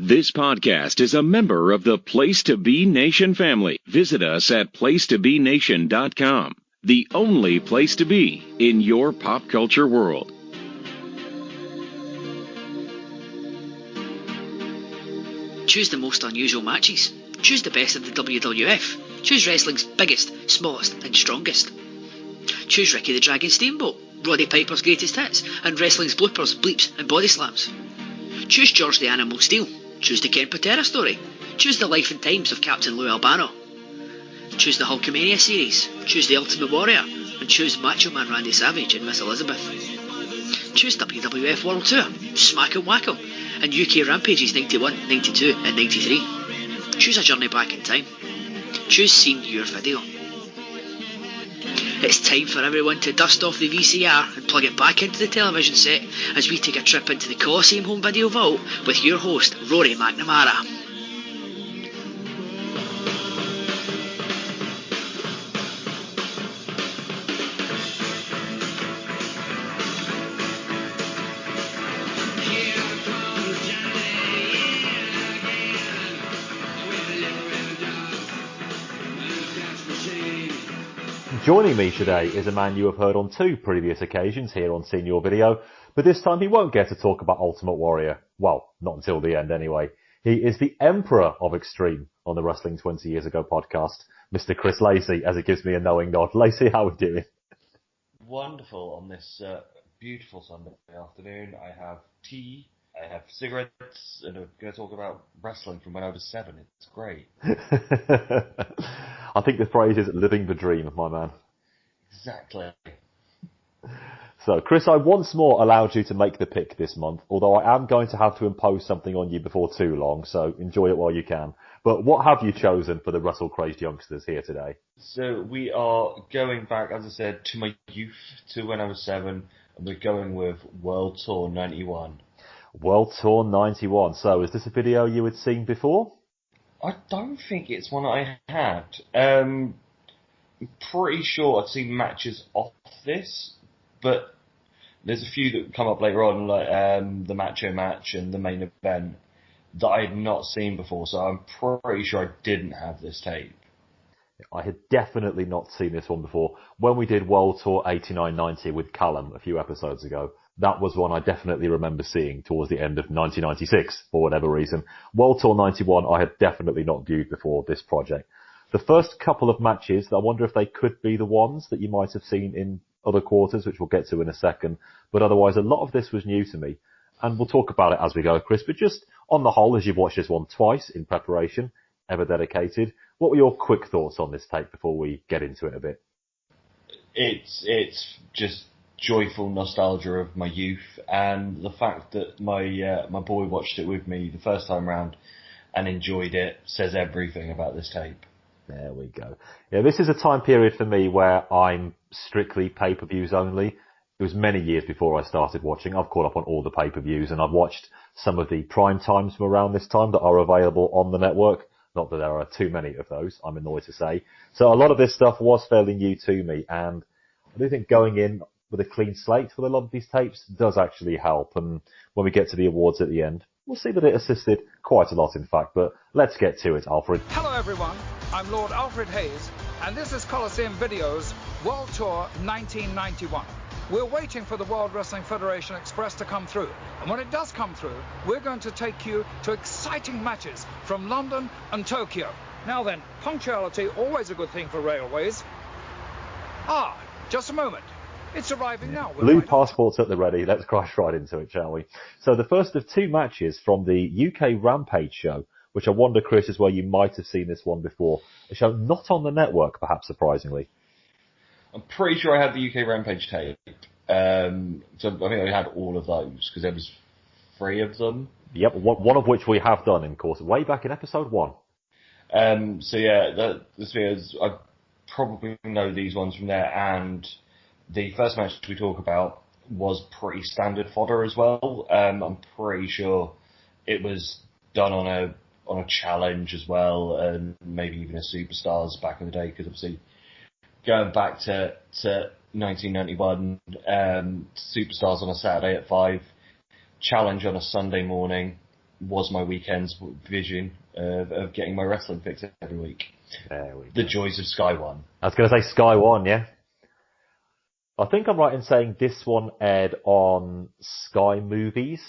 This podcast is a member of the Place to Be Nation family. Visit us at placetobenation.com, the only place to be in your pop culture world. Choose the most unusual matches. Choose the best of the WWF. Choose wrestling's biggest, smallest and strongest. Choose Ricky the Dragon Steamboat, Roddy Piper's greatest hits, and wrestling's bloopers, bleeps and body slams. Choose George the Animal Steele. Choose the Ken Patera story. Choose the life and times of Captain Lou Albano. Choose the Hulkamania series. Choose the Ultimate Warrior. And choose Macho Man Randy Savage and Miss Elizabeth. Choose WWF World Tour, Smack and Wacko, and UK Rampages 91, 92 and 93. Choose a journey back in time. Choose Seen Your Video. It's time for everyone to dust off the VCR and plug it back into the television set as we take a trip into the Coliseum Home Video Vault with your host, Rory McNamara. Joining me today is a man you have heard on two previous occasions here on Senior Video, but this time he won't get to talk about Ultimate Warrior. Well, not until the end anyway. He is the Emperor of Extreme on the Wrestling 20 Years Ago podcast, Mr. Chris Lacey, as he gives me a knowing nod. Lacey, how are we doing? Wonderful on this beautiful Sunday afternoon. I have tea, I have cigarettes, and I'm going to talk about wrestling from when I was 7. It's great. I think the phrase is living the dream, my man. Exactly. So, Chris, I once more allowed you to make the pick this month, although I am going to have to impose something on you before too long, so enjoy it while you can. But what have you chosen for the wrestle-crazed youngsters here today? So we are going back, as I said, to my youth, to when I was 7, and we're going with World Tour 91. World Tour 91. So, is this a video you had seen before? I don't think it's one I had. I'm pretty sure I've seen matches off this, but there's a few that come up later on, like the Macho match and the main event, that I had not seen before, so I'm pretty sure I didn't have this tape. I had definitely not seen this one before. When we did World Tour 89-90 with Callum a few episodes ago, that was one I definitely remember seeing towards the end of 1996, for whatever reason. World Tour 91 I had definitely not viewed before this project. The first couple of matches, I wonder if they could be the ones that you might have seen in other quarters, which we'll get to in a second. But otherwise, a lot of this was new to me. And we'll talk about it as we go, Chris. But just on the whole, as you've watched this one twice in preparation, ever dedicated, what were your quick thoughts on this tape before we get into it a bit? It's just joyful nostalgia of my youth, and the fact that my boy watched it with me the first time round and enjoyed it says everything about this tape. There we go. Yeah, this is a time period for me where I'm strictly pay-per-views only. It was many years before I started watching. I've caught up on all the pay-per-views, and I've watched some of the prime times from around this time that are available on the network. Not that there are too many of those, I'm annoyed to say. So a lot of this stuff was fairly new to me, and I do think going in with a clean slate with a lot of these tapes does actually help. And when we get to the awards at the end, we'll see that it assisted quite a lot, in fact. But let's get to it, Alfred. Hello, everyone. I'm Lord Alfred Hayes, and this is Coliseum Video's World Tour 1991. We're waiting for the World Wrestling Federation Express to come through. And when it does come through, we're going to take you to exciting matches from London and Tokyo. Now then, punctuality, always a good thing for railways. Just a moment. It's arriving now. Blue passports at the ready. Let's crash right into it, shall we? So the first of two matches from the UK Rampage show, which I wonder, Chris, is where you might have seen this one before. A show not on the network, perhaps surprisingly. I'm pretty sure I had the UK Rampage tape. So I think I had all of those, because there was 3 of them. Yep, one of which we have done, of course, way back in episode 1. So yeah, this is, I probably know these ones from there, and the first match we talk about was pretty standard fodder as well. I'm pretty sure it was done on a challenge as well, and maybe even a Superstars back in the day, because obviously going back to 1991, Superstars on a Saturday at 5, challenge on a Sunday morning, was my weekend's vision of getting my wrestling fix every week. There we go. The joys of Sky One. I was going to say Sky One, yeah. I think I'm right in saying this one aired on Sky Movies.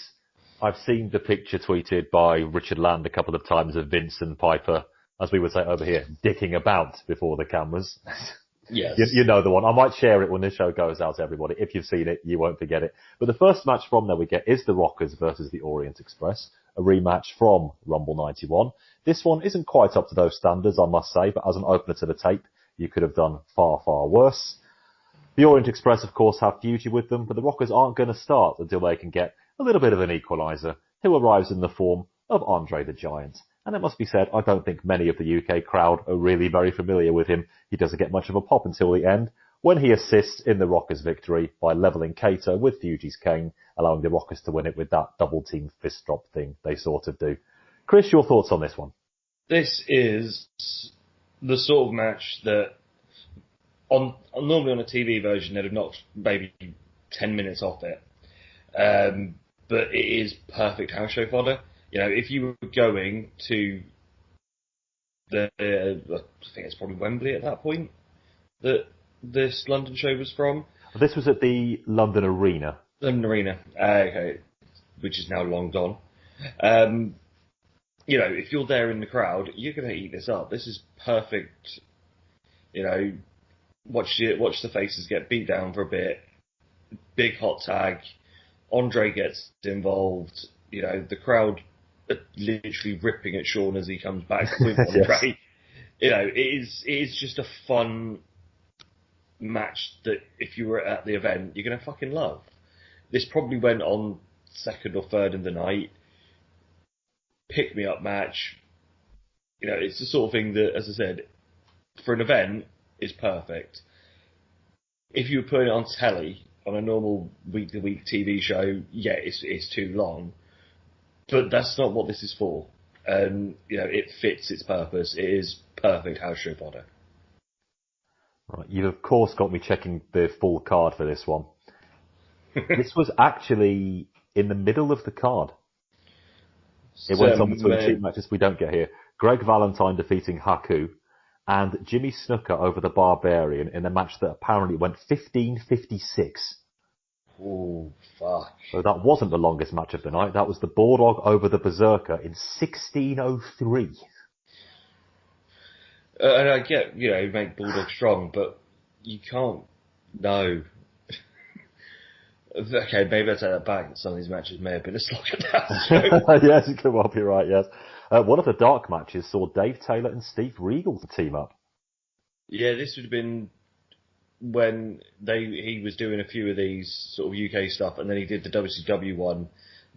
I've seen the picture tweeted by Richard Land a couple of times of Vince and Piper, as we would say over here, dicking about before the cameras. Yes. You know the one. I might share it when this show goes out to everybody. If you've seen it, you won't forget it. But the first match from there we get is the Rockers versus the Orient Express, a rematch from Rumble 91. This one isn't quite up to those standards, I must say, but as an opener to the tape, you could have done far, far worse. The Orient Express, of course, have Fuji with them, but the Rockers aren't going to start until they can get a little bit of an equaliser, who arrives in the form of Andre the Giant. And it must be said, I don't think many of the UK crowd are really very familiar with him. He doesn't get much of a pop until the end, when he assists in the Rockers' victory by levelling Kato with Fuji's cane, allowing the Rockers to win it with that double-team fist drop thing they sort of do. Chris, your thoughts on this one? This is the sort of match that, normally on a TV version, they'd have knocked maybe 10 minutes off it. But it is perfect house show fodder. You know, if you were going to I think it's probably Wembley at that point that this London show was from. This was at the London Arena. London Arena, okay, which is now long gone. You know, if you're there in the crowd, you're going to eat this up. This is perfect. You know, watch the faces get beat down for a bit. Big hot tag. Andre gets involved. You know, the crowd are literally ripping at Shawn as he comes back with Andre. Yes. You know, it is just a fun match that if you were at the event, you're going to fucking love. This probably went on second or third in the night. Pick me up match. You know, it's the sort of thing that, as I said, for an event is perfect. If you were putting it on telly, on a normal week-to-week TV show, yeah, it's too long. But that's not what this is for. You know, it fits its purpose. It is perfect house show fodder. Right, you've of course got me checking the full card for this one. This was actually in the middle of the card. It went on between two matches we don't get here. Greg Valentine defeating Haku, and Jimmy Snuka over the Barbarian in a match that apparently went 15:56. Oh, fuck. So that wasn't the longest match of the night. That was the Bulldog over the Berserker in 16:03. And I get, you know, you make Bulldog strong, but you can't. No. Okay, maybe I take that back. Some of these matches may have been a slog down. Yes, you could well be right, yes. One of the dark matches saw Dave Taylor and Steve Regal team up. Yeah, this would have been when he was doing a few of these sort of UK stuff, and then he did the WCW one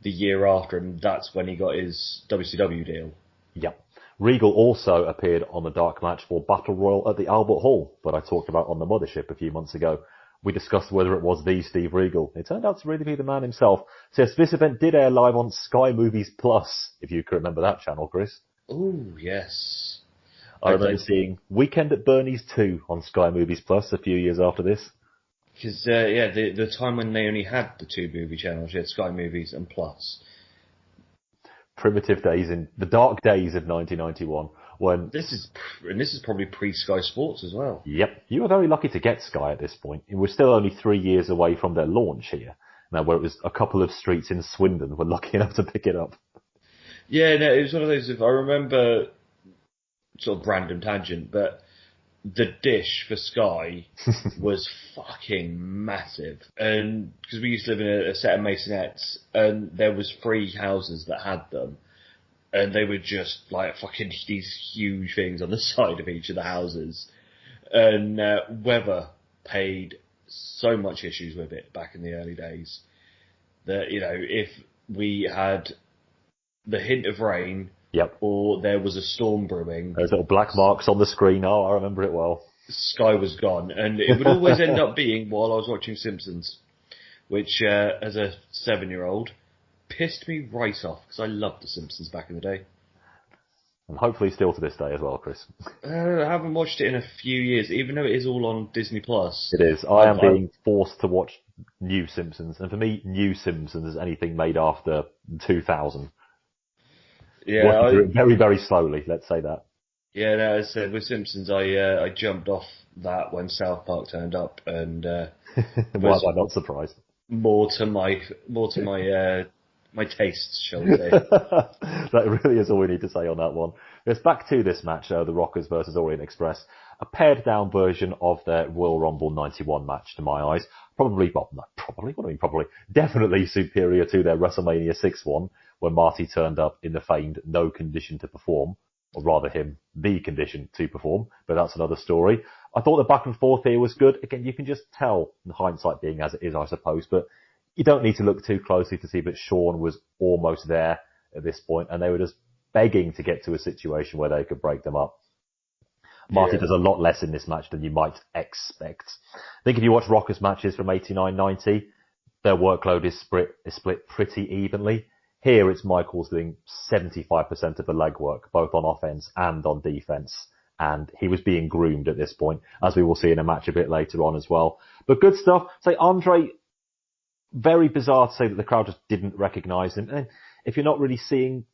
the year after, and that's when he got his WCW deal. Yep. Regal also appeared on the dark match for Battle Royal at the Albert Hall, that I talked about on the Mothership a few months ago. We discussed whether it was the Steve Regal. It turned out to really be the man himself. So yes, this event did air live on Sky Movies Plus, if you can remember that channel, Chris. Oh, yes. I remember seeing Weekend at Bernie's 2 on Sky Movies Plus a few years after this. Because, the time when they only had the two movie channels, you had Sky Movies and Plus. Primitive days in the dark days of 1991. When this is probably pre-Sky Sports as well. Yep. You were very lucky to get Sky at this point. We're still only 3 years away from their launch here. Now, where it was a couple of streets in Swindon were lucky enough to pick it up. Yeah, no, it was one of those, if I remember, sort of random tangent, but the dish for Sky was fucking massive. And because we used to live in a set of masonettes, and there was 3 houses that had them. And they were just like fucking these huge things on the side of each of the houses. And weather paid so much issues with it back in the early days that, you know, if we had the hint of rain, yep, or there was a storm brewing, those little black marks on the screen. Oh, I remember it well. Sky was gone. And it would always end up being while I was watching Simpsons, which, as a 7-year-old, pissed me right off, because I loved The Simpsons back in the day. And hopefully still to this day as well, Chris. I haven't watched it in a few years, even though it is all on Disney+. It is. I am being forced to watch New Simpsons, and for me, New Simpsons is anything made after 2000. Yeah, Working through it very, very slowly, let's say that. Yeah, no, as I said, with Simpsons, I jumped off that when South Park turned up, and why am I not surprised? More to my tastes, shall we say. That really is all we need to say on that one. It's back to this match, the Rockers versus Orient Express, a pared down version of their Royal Rumble 91 match to my eyes. Definitely superior to their WrestleMania 6 one, when Marty turned up in the famed no condition to perform, or rather him, the condition to perform, but that's another story. I thought the back and forth here was good. Again, you can just tell, in hindsight being as it is, I suppose, but you don't need to look too closely to see that Shawn was almost there at this point, and they were just begging to get to a situation where they could break them up. Marty does a lot less in this match than you might expect. I think if you watch Rockers matches from 89-90, their workload is split pretty evenly. Here it's Michaels doing 75% of the legwork, both on offense and on defense. And he was being groomed at this point, as we will see in a match a bit later on as well. But good stuff. Say, Andre, very bizarre to say that the crowd just didn't recognise him. And if you're not really seeing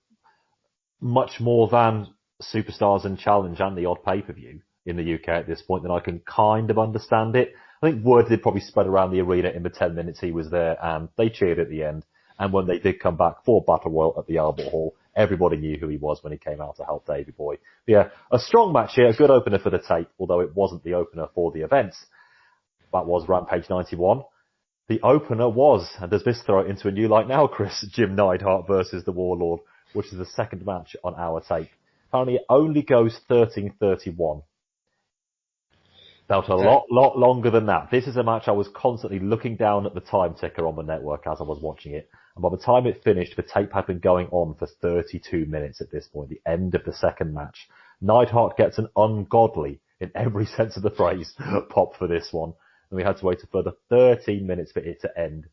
much more than Superstars and Challenge and the odd pay-per-view in the UK at this point, then I can kind of understand it. I think word did probably spread around the arena in the 10 minutes he was there, and they cheered at the end. And when they did come back for Battle Royal at the Albert Hall, everybody knew who he was when he came out to help Davey Boy. But yeah, a strong match here, a good opener for the tape, although it wasn't the opener for the events. That was Rampage 91. The opener was, and does this throw it into a new light now, Chris, Jim Neidhart versus the Warlord, which is the second match on our tape. Apparently it only goes 13:31. Felt a lot longer than that. This is a match I was constantly looking down at the time ticker on the network as I was watching it. And by the time it finished, the tape had been going on for 32 minutes at this point, the end of the second match. Neidhart gets an ungodly, in every sense of the phrase, pop for this one. And we had to wait a further 13 minutes for it to end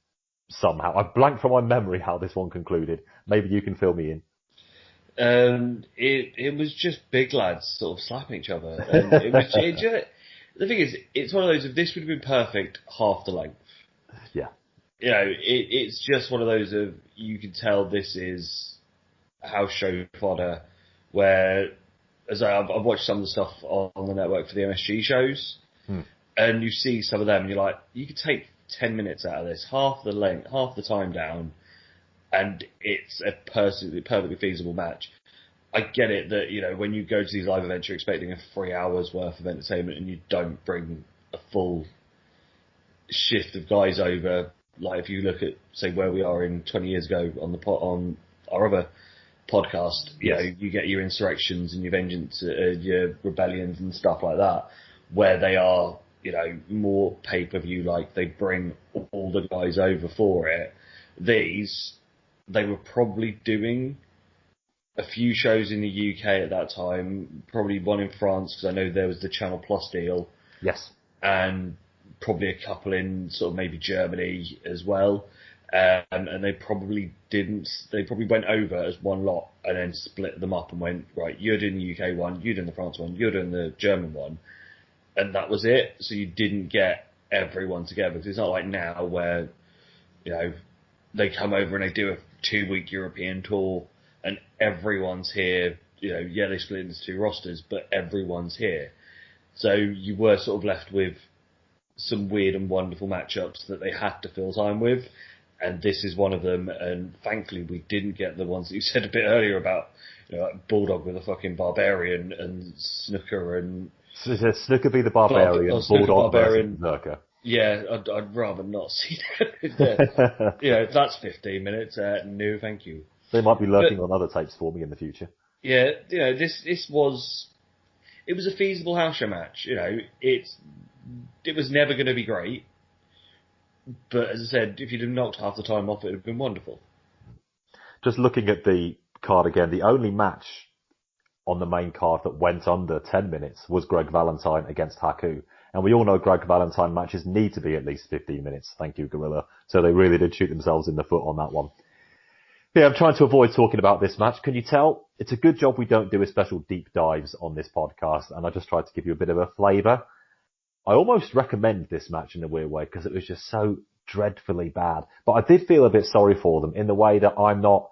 somehow. I blanked from my memory how this one concluded. Maybe you can fill me in. It was just big lads sort of slapping each other. And the thing is, it's one of those, if this would have been perfect, half the length. Yeah. You know, it's just one of those of, you can tell this is house show fodder, where, as I've watched some of the stuff on the network for the MSG shows, and you see some of them, and you're like, you could take 10 minutes out of this, half the length, half the time down, and it's a perfectly feasible match. I get it that, you know, when you go to these live events, you're expecting a 3 hours worth of entertainment, and you don't bring a full shift of guys over. Like if you look at, say, where we are in 20 years ago on our other podcast, you know, you get your insurrections and your vengeance, your rebellions and stuff like that, where they are, you know, more pay-per-view, like they bring all the guys over for it. These, they were probably doing a few shows in the UK at that time, probably one in France, because I know there was the Channel Plus deal. Yes. And probably a couple in sort of maybe Germany as well. And they probably went over as one lot and then split them up and went, right, you're doing the UK one, you're doing the France one, you're doing the German one. And that was it. So you didn't get everyone together. Because it's not like now where, you know, they come over and they do a 2-week European tour and everyone's here. You know, yeah, they split into 2 rosters, but everyone's here. So you were sort of left with some weird and wonderful matchups that they had to fill time with. And this is one of them. And thankfully we didn't get the ones that you said a bit earlier about, you know, like Bulldog with a fucking Barbarian and Snooker and... Snooker be the Barbarian, Bulldog versus Berserker. Yeah, I'd rather not see that. Yeah, if that's 15 minutes, no, thank you. They might be lurking on other tapes for me in the future. Yeah, you know, it was a feasible house show match. You know, it was never going to be great, but as I said, if you'd have knocked half the time off, it would have been wonderful. Just looking at the card again, the only match on the main card that went under 10 minutes was Greg Valentine against Haku. And we all know Greg Valentine matches need to be at least 15 minutes. Thank you, Gorilla. So they really did shoot themselves in the foot on that one. Yeah, I'm trying to avoid talking about this match. Can you tell? It's a good job we don't do a special deep dives on this podcast, and I just tried to give you a bit of a flavour. I almost recommend this match in a weird way because it was just so dreadfully bad. But I did feel a bit sorry for them in the way that I'm not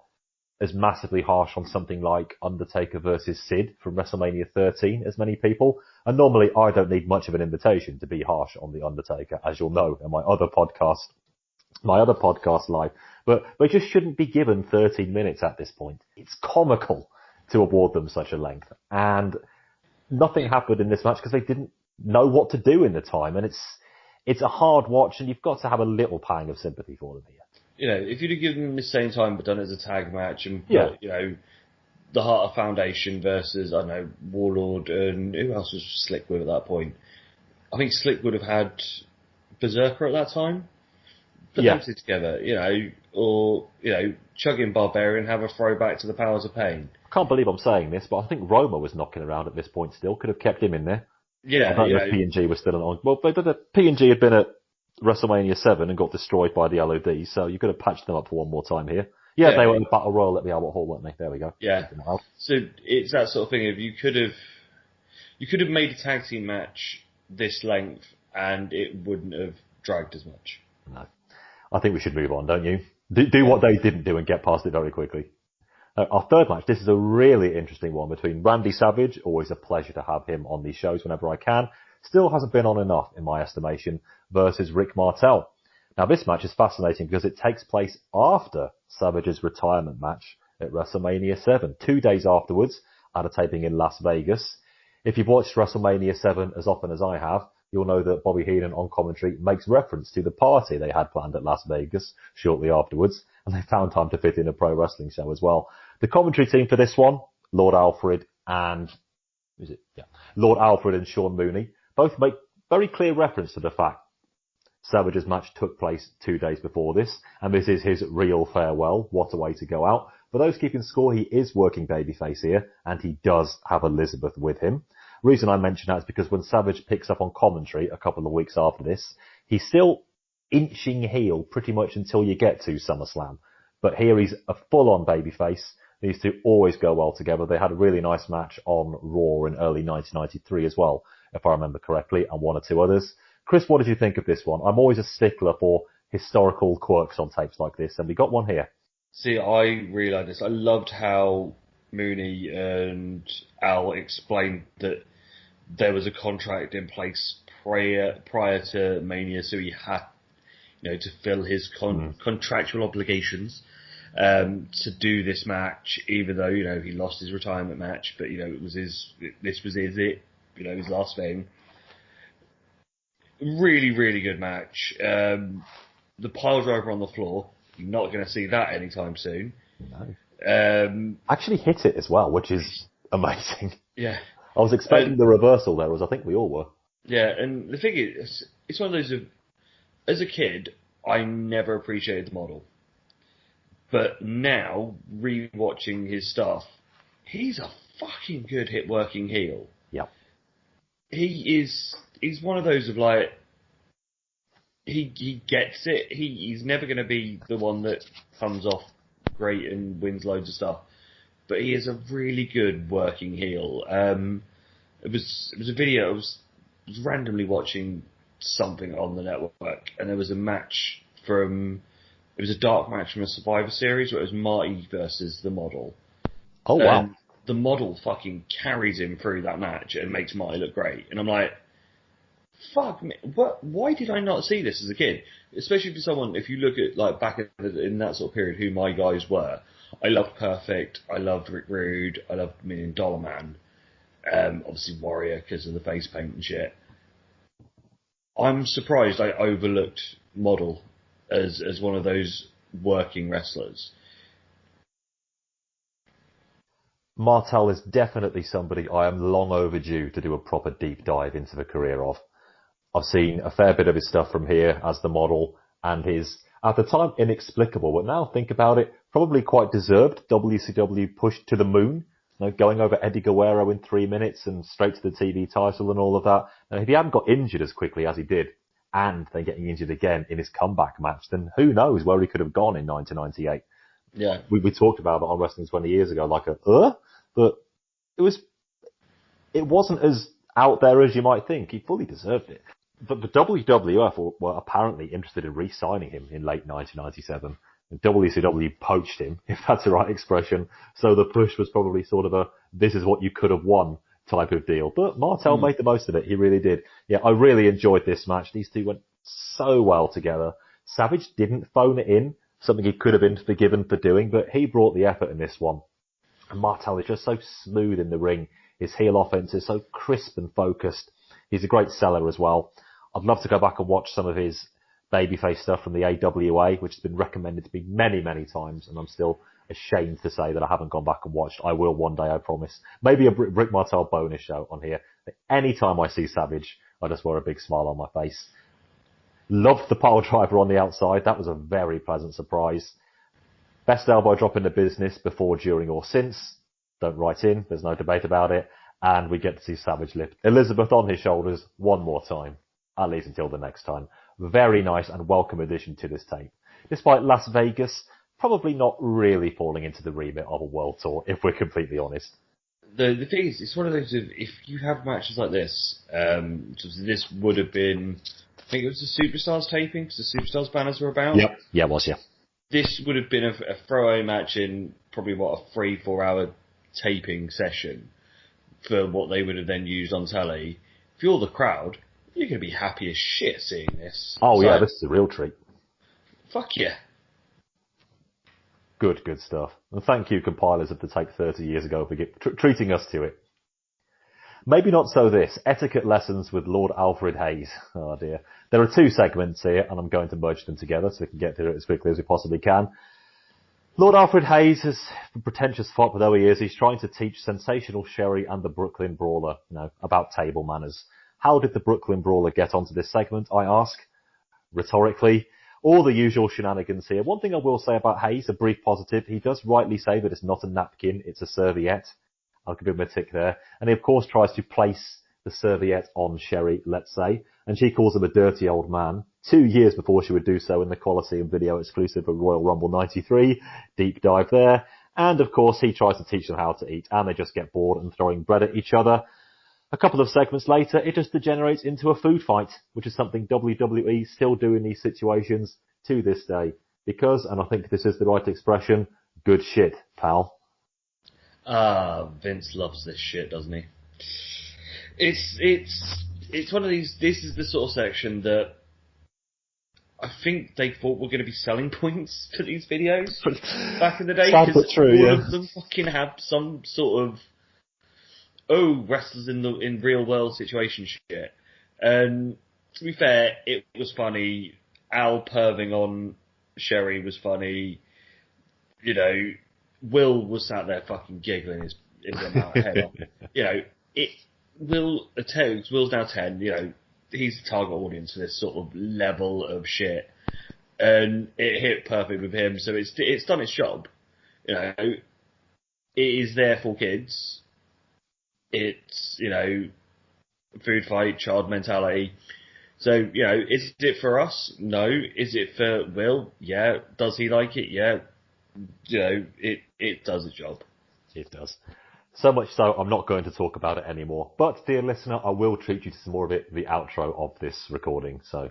as massively harsh on something like Undertaker versus Sid from WrestleMania 13 as many people. And normally I don't need much of an invitation to be harsh on The Undertaker, as you'll know in my other podcast live. But they just shouldn't be given 13 minutes at this point. It's comical to award them such a length. And nothing happened in this match because they didn't know what to do in the time. And it's a hard watch, and you've got to have a little pang of sympathy for them here. You know, if you'd have given them the same time but done it as a tag match and Yeah. you know, the Heart of Foundation versus, I don't know, Warlord and who else was Slick with at that point? I think Slick would have had Berserker at that time. Put them two together, you know, or, you know, chugging Barbarian, have a throwback to the Powers of Pain. I can't believe I'm saying this, but I think Roma was knocking around at this point still. Could have kept him in there. Yeah, I don't know if P&G was still on. Well, but P&G had been at WrestleMania 7 and got destroyed by the LOD, so you could have patched them up for one more time here. Yeah, they were in Battle Royal at the Albert Hall, weren't they? There we go. Yeah. So it's that sort of thing of you could have made a tag team match this length and it wouldn't have dragged as much. No. I think we should move on, don't you? Do what they didn't do and get past it very quickly. Our third match, this is a really interesting one between Randy Savage, always a pleasure to have him on these shows whenever I can, still hasn't been on enough in my estimation, versus Rick Martel. Now this match is fascinating because it takes place after Savage's retirement match at WrestleMania 7, 2 days afterwards, at a taping in Las Vegas. If you've watched WrestleMania 7 as often as I have, you'll know that Bobby Heenan on commentary makes reference to the party they had planned at Las Vegas shortly afterwards, and they found time to fit in a pro wrestling show as well. The commentary team for this one, Lord Alfred and Sean Mooney, both make very clear reference to the fact Savage's match took place 2 days before this, and this is his real farewell. What a way to go out. For those keeping score, he is working babyface here, and he does have Elizabeth with him. Reason I mention that is because when Savage picks up on commentary a couple of weeks after this, he's still inching heel pretty much until you get to SummerSlam. But here he's a full-on babyface. These two always go well together. They had a really nice match on Raw in early 1993 as well, if I remember correctly, and one or two others. Chris, what did you think of this one? I'm always a stickler for historical quirks on tapes like this, and we got one here. See, I really like this. I loved how Mooney and Al explained that there was a contract in place prior to Mania, so he had, you know, to fill his contractual obligations to do this match, even though, you know, he lost his retirement match, but, you know, this was his last thing. Really, really good match. The pile driver on the floor, you're not going to see that anytime soon. No. Actually hit it as well, which is amazing. Yeah. I was expecting the reversal there, as I think we all were. Yeah, and the thing is, it's one of those as a kid, I never appreciated the model. But now, re-watching his stuff, he's a fucking good working heel. Yeah. He's one of those of like, he gets it. He's never going to be the one that comes off great and wins loads of stuff. But he is a really good working heel. It was a video. I was randomly watching something on the network, and there was a match it was a dark match from a Survivor Series where it was Marty versus the model. Oh wow! The model fucking carries him through that match and makes Marty look great. And I'm like, fuck me, why did I not see this as a kid? Especially for someone, if you look at like back in that sort of period, who my guys were. I loved Perfect. I loved Rick Rude. I loved $1 Million Man. Obviously Warrior because of the face paint and shit. I'm surprised I overlooked Model as one of those working wrestlers. Martel is definitely somebody I am long overdue to do a proper deep dive into the career of. I've seen a fair bit of his stuff from here as the model, and his, at the time, inexplicable, but now think about it, probably quite deserved WCW push to the moon, you know, going over Eddie Guerrero in 3 minutes and straight to the TV title and all of that. And if he hadn't got injured as quickly as he did, and then getting injured again in his comeback match, then who knows where he could have gone in 1998. Yeah. We talked about it on Wrestling 20 years ago, like but it wasn't as out there as you might think. He fully deserved it. But the WWF were apparently interested in re-signing him in late 1997. And WCW poached him, if that's the right expression. So the push was probably sort of a, this is what you could have won type of deal. But Martel made the most of it. He really did. Yeah, I really enjoyed this match. These two went so well together. Savage didn't phone it in, something he could have been forgiven for doing, but he brought the effort in this one. And Martel is just so smooth in the ring. His heel offense is so crisp and focused. He's a great seller as well. I'd love to go back and watch some of his babyface stuff from the AWA, which has been recommended to me many, many times, and I'm still ashamed to say that I haven't gone back and watched. I will one day, I promise. Maybe a Rick Martel bonus show on here. Any time I see Savage, I just wear a big smile on my face. Loved the pile driver on the outside. That was a very pleasant surprise. Best elbow drop in the business before, during, or since. Don't write in. There's no debate about it. And we get to see Savage lift Elizabeth on his shoulders one more time. At least until the next time. Very nice and welcome addition to this tape. Despite Las Vegas probably not really falling into the remit of a world tour, if we're completely honest. The thing is, it's one of those, if you have matches like this, this would have been, I think it was the Superstars taping, because the Superstars banners were about. Yep. Yeah, it was, yeah. This would have been a throwaway match in probably, a 3-4 hour taping session for what they would have then used on telly. If you're the crowd, you're going to be happy as shit seeing this. Oh, so, yeah, this is a real treat. Fuck yeah. Good stuff. And thank you, compilers of the tape 30 years ago, for treating us to it. Maybe not so this. Etiquette lessons with Lord Alfred Hayes. Oh dear. There are 2 segments here, and I'm going to merge them together so we can get through it as quickly as we possibly can. Lord Alfred Hayes is pretentious fop though he is. He's trying to teach Sensational Sherry and the Brooklyn Brawler, about table manners. How did the Brooklyn Brawler get onto this segment, I ask? Rhetorically. All the usual shenanigans here. One thing I will say about Hayes, a brief positive, he does rightly say that it's not a napkin, it's a serviette. I'll give him a tick there. And he of course tries to place the serviette on Sherry, let's say, and she calls him a dirty old man. 2 years before she would do so in the Coliseum video exclusive of Royal Rumble 93. Deep dive there. And of course he tries to teach them how to eat, and they just get bored and throwing bread at each other. A couple of segments later, it just degenerates into a food fight, which is something WWE still do in these situations to this day. Because, and I think this is the right expression, good shit, pal. Vince loves this shit, doesn't he? It's one of these, this is the sort of section that I think they thought were going to be selling points for these videos back in the day. Sad but true, all of them fucking have some sort of wrestlers in real world situation shit. And to be fair, it was funny. Al perving on Sherry was funny. Will was sat there fucking giggling his head off. Will's now 10, he's the target audience for this sort of level of shit. And it hit perfect with him, so it's done its job. It is there for kids. It's, food fight, child mentality. So, is it for us? No. Is it for Will? Yeah. Does he like it? Yeah. It does its job. It does. So much so, I'm not going to talk about it anymore. But, dear listener, I will treat you to some more of it, the outro of this recording. So,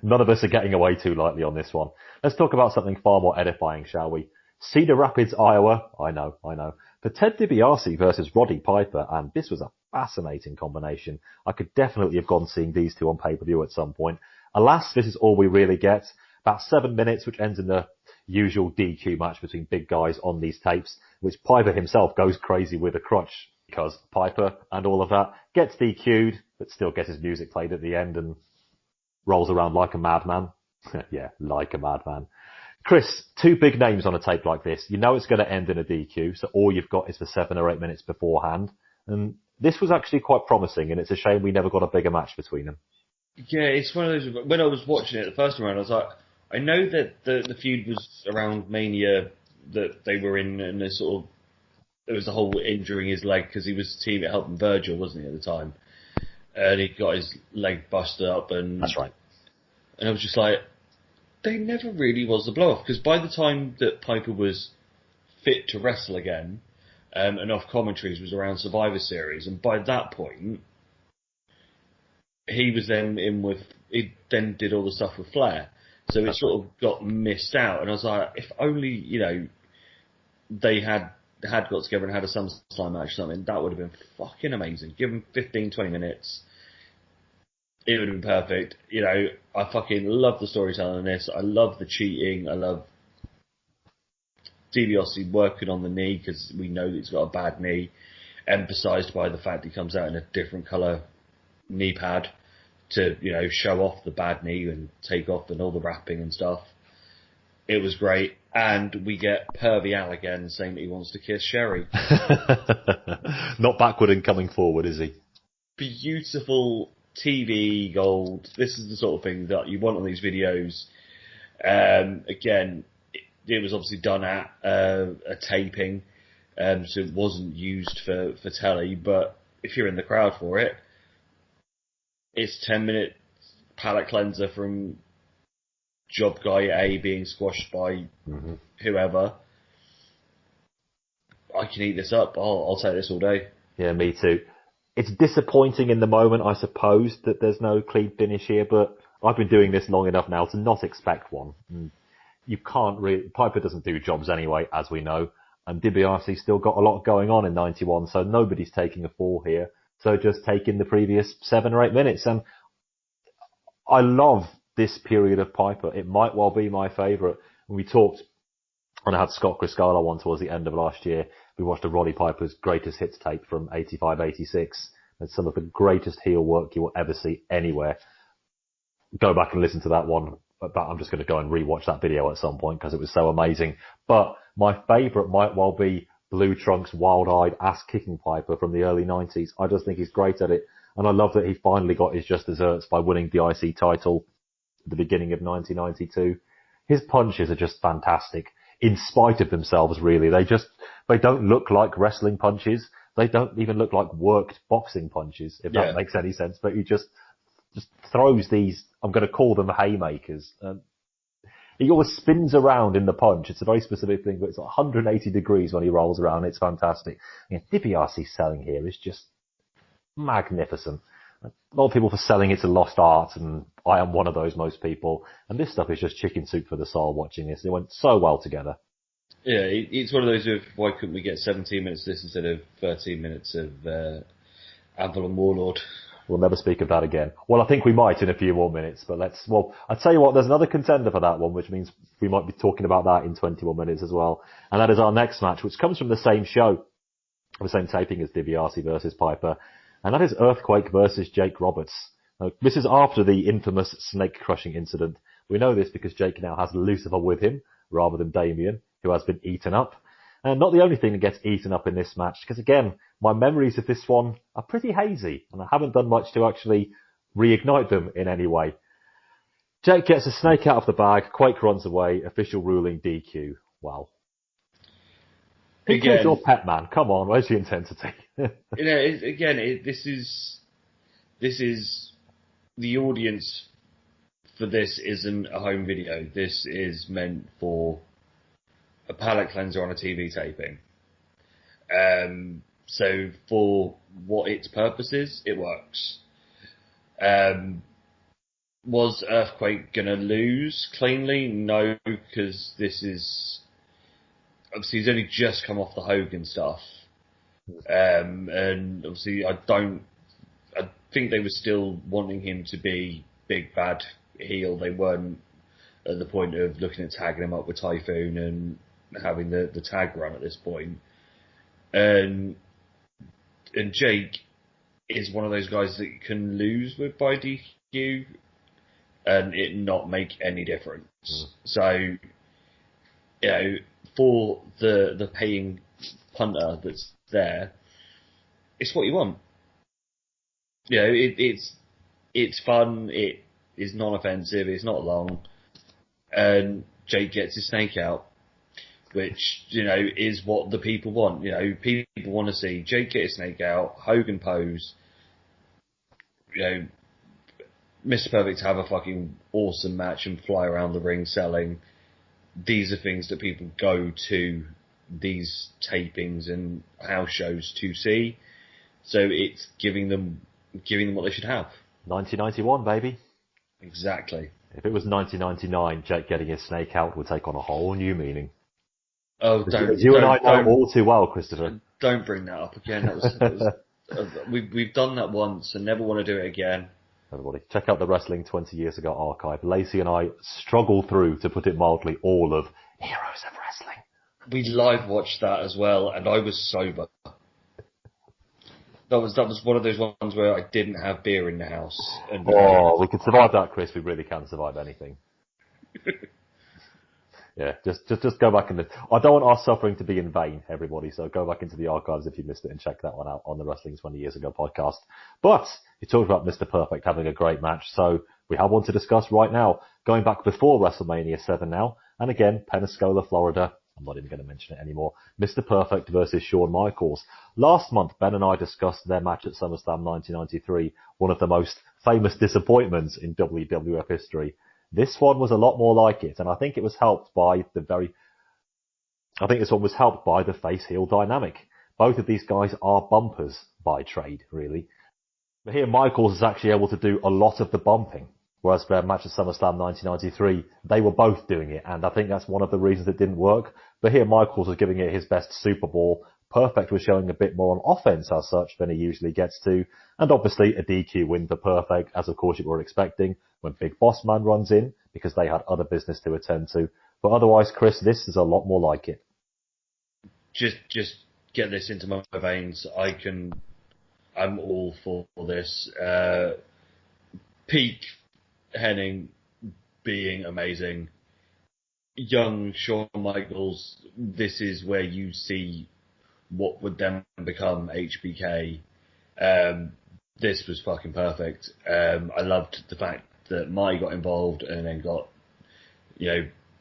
none of us are getting away too lightly on this one. Let's talk about something far more edifying, shall we? Cedar Rapids, Iowa. I know. For Ted DiBiase versus Roddy Piper, and this was a fascinating combination. I could definitely have gone seeing these two on pay-per-view at some point. Alas, this is all we really get. About 7 minutes, which ends in the usual DQ match between big guys on these tapes, which Piper himself goes crazy with a crutch, because Piper and all of that gets DQ'd, but still gets his music played at the end and rolls around like a madman. Yeah, like a madman. Chris, 2 big names on a tape like this. It's going to end in a DQ, so all you've got is the 7 or 8 minutes beforehand. And this was actually quite promising, and it's a shame we never got a bigger match between them. Yeah, it's one of those, when I was watching it the first time around, I was like, I know that the feud was around Mania that they were in, and there was the whole injuring his leg because he was helping Virgil, wasn't he, at the time? And he got his leg busted up, and that's right. And I was just like, there never really was the blow off, because by the time that Piper was fit to wrestle again, and off commentaries was around Survivor Series, and by that point, he was then he then did all the stuff with Flair. So it sort of got missed out, and I was like, if only, they had got together and had a SummerSlam match or something, that would have been fucking amazing. Give them 15, 20 minutes. It would have been perfect. I fucking love the storytelling in this. I love the cheating. I love DiBiase working on the knee, because we know that he's got a bad knee, emphasised by the fact he comes out in a different colour knee pad to, show off the bad knee and take off and all the wrapping and stuff. It was great. And we get Pervy Al again saying that he wants to kiss Sherry. Not backward and coming forward, is he? Beautiful TV gold. This is the sort of thing that you want on these videos. Again, it was obviously done at a taping, so it wasn't used for telly, but if you're in the crowd for it, it's 10-minute palate cleanser from job guy A being squashed by whoever. I can eat this up. I'll take this all day. Yeah, me too. It's disappointing in the moment, I suppose, that there's no clean finish here, but I've been doing this long enough now to not expect one. You can't really... Piper doesn't do jobs anyway, as we know, and DiBiase's still got a lot going on in 91, so nobody's taking a fall here. So just take in the previous 7 or 8 minutes. And I love this period of Piper. It might well be my favourite. When we talked, and I had Scott Criscala on towards the end of last year, we watched a Roddy Piper's greatest hits tape from 85-86. It's some of the greatest heel work you will ever see anywhere. Go back and listen to that one. But I'm just going to go and rewatch that video at some point because it was so amazing. But my favourite might well be Blue Trunk's wild-eyed, ass-kicking Piper from the early 90s. I just think he's great at it. And I love that he finally got his just desserts by winning the IC title at the beginning of 1992. His punches are just fantastic, in spite of themselves, really. They don't look like wrestling punches. They don't even look like worked boxing punches, if that makes any sense. But he just throws these, I'm going to call them haymakers. He always spins around in the punch. It's a very specific thing, but it's like 180 degrees when he rolls around. It's fantastic. DiBiase's selling here is just magnificent. A lot of people for selling it's a lost art, and I am one of those, most people. And this stuff is just chicken soup for the soul watching this. It went so well together. Yeah, it's one of those of, why couldn't we get 17 minutes of this instead of 13 minutes of Anvil and Warlord? We'll never speak of that again. Well, I think we might in a few more minutes, but I'll tell you what, there's another contender for that one, which means we might be talking about that in 21 minutes as well. And that is our next match, which comes from the same show, the same taping as DiBiase versus Piper. And that is Earthquake versus Jake Roberts. Now, this is after the infamous snake crushing incident. We know this because Jake now has Lucifer with him, rather than Damien, who has been eaten up. And not the only thing that gets eaten up in this match, because again, my memories of this one are pretty hazy, and I haven't done much to actually reignite them in any way. Jake gets a snake out of the bag, Quake runs away, official ruling DQ. Wow. Again, your pet man, come on, where's the intensity? This is the audience for this isn't a home video. This is meant for a palate cleanser on a TV taping. So for what its purpose is, it works. Was Earthquake going to lose cleanly? No, because this is... Obviously, he's only just come off the Hogan stuff. And obviously, I think they were still wanting him to be big bad heel. They weren't at the point of looking at tagging him up with Typhoon and having the tag run at this point. And Jake is one of those guys that can lose with by DQ and it not make any difference. So, for the paying punter that's there, it's what you want. It's fun, it is non-offensive, it's not long, and Jake gets his snake out, which, is what the people want. People want to see Jake get his snake out, Hogan pose, Mr. Perfect have a fucking awesome match and fly around the ring selling. These are things that people go to these tapings and house shows to see. So it's giving them what they should have. 1991, baby. Exactly. If it was 1999, Jake getting his snake out would take on a whole new meaning. Oh, You and I know all too well, Christopher. Don't bring that up again. That was we've done that once and never want to do it again. Everybody, check out the Wrestling 20 Years Ago archive. Lacey and I struggled through, to put it mildly, all of Heroes of Wrestling. We live watched that as well, and I was sober. That was one of those ones where I didn't have beer in the house. And we can survive that, Chris. We really can survive anything. Yeah, just go back I don't want our suffering to be in vain, everybody. So go back into the archives if you missed it and check that one out on the Wrestling 20 Years Ago podcast. But you talked about Mr. Perfect having a great match, so we have one to discuss right now. Going back before WrestleMania 7 now, and again, Pensacola, Florida. I'm not even going to mention it anymore. Mr. Perfect versus Shawn Michaels. Last month, Ben and I discussed their match at SummerSlam 1993, one of the most famous disappointments in WWF history. This one was a lot more like it, and I think it was helped by the face-heel dynamic. Both of these guys are bumpers by trade, really. But here, Michaels is actually able to do a lot of the bumping. Whereas their match at SummerSlam 1993, they were both doing it, and I think that's one of the reasons it didn't work. But here, Michaels was giving it his best Super Bowl. Perfect was showing a bit more on offense as such than he usually gets to. And obviously a DQ win for Perfect, as of course you were expecting, when Big Boss Man runs in, because they had other business to attend to. But otherwise, Chris, this is a lot more like it. Just get this into my veins. I'm all for this. Peak Hennig being amazing. Young Shawn Michaels, this is where you see what would then become HBK. This was fucking perfect. I loved the fact that Mai got involved and then got,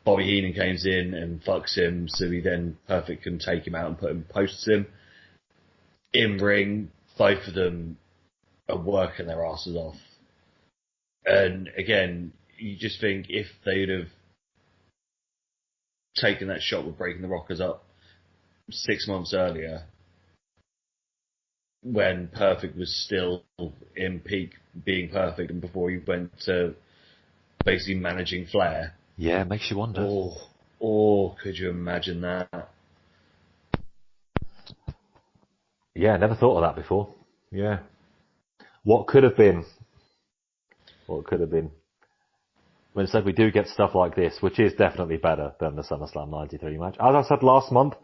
Bobby Heenan comes in and fucks him, so he then Perfect can take him out and put him, posts him. In ring, both of them are working their asses off. And again, you just think if they'd have taken that shot with breaking the Rockers up 6 months earlier, when Perfect was still in peak being Perfect and before he went to basically managing Flair. Yeah, it makes you wonder. Could you imagine that? Yeah, never thought of that before. Yeah. What could have been? When instead we do get stuff like this, which is definitely better than the SummerSlam 93 match. As I said last month,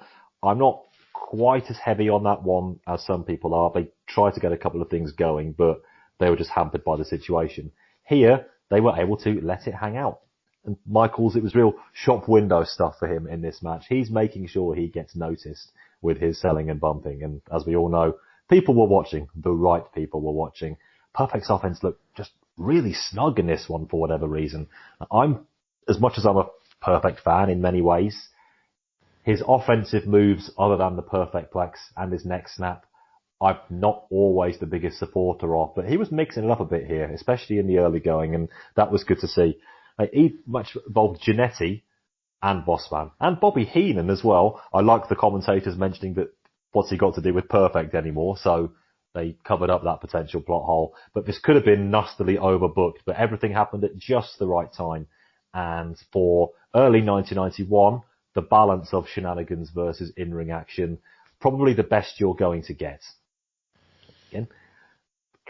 I'm not quite as heavy on that one as some people are. They tried to get a couple of things going, but they were just hampered by the situation. Here, they were able to let it hang out. And Michaels, it was real shop window stuff for him in this match. He's making sure he gets noticed with his selling and bumping. And as we all know, people were watching. The right people were watching. Perfect's offense looked just really snug in this one for whatever reason. As much as I'm a Perfect fan in many ways, his offensive moves, other than the Perfect Plex and his neck snap, I'm not always the biggest supporter of, but he was mixing it up a bit here, especially in the early going, and that was good to see. He much involved Jannetty and Bossman, and Bobby Heenan as well. I like the commentators mentioning that what's he got to do with Perfect anymore, so they covered up that potential plot hole. But this could have been nastily overbooked, but everything happened at just the right time. And for early 1991, the balance of shenanigans versus in-ring action, probably the best you're going to get. Again,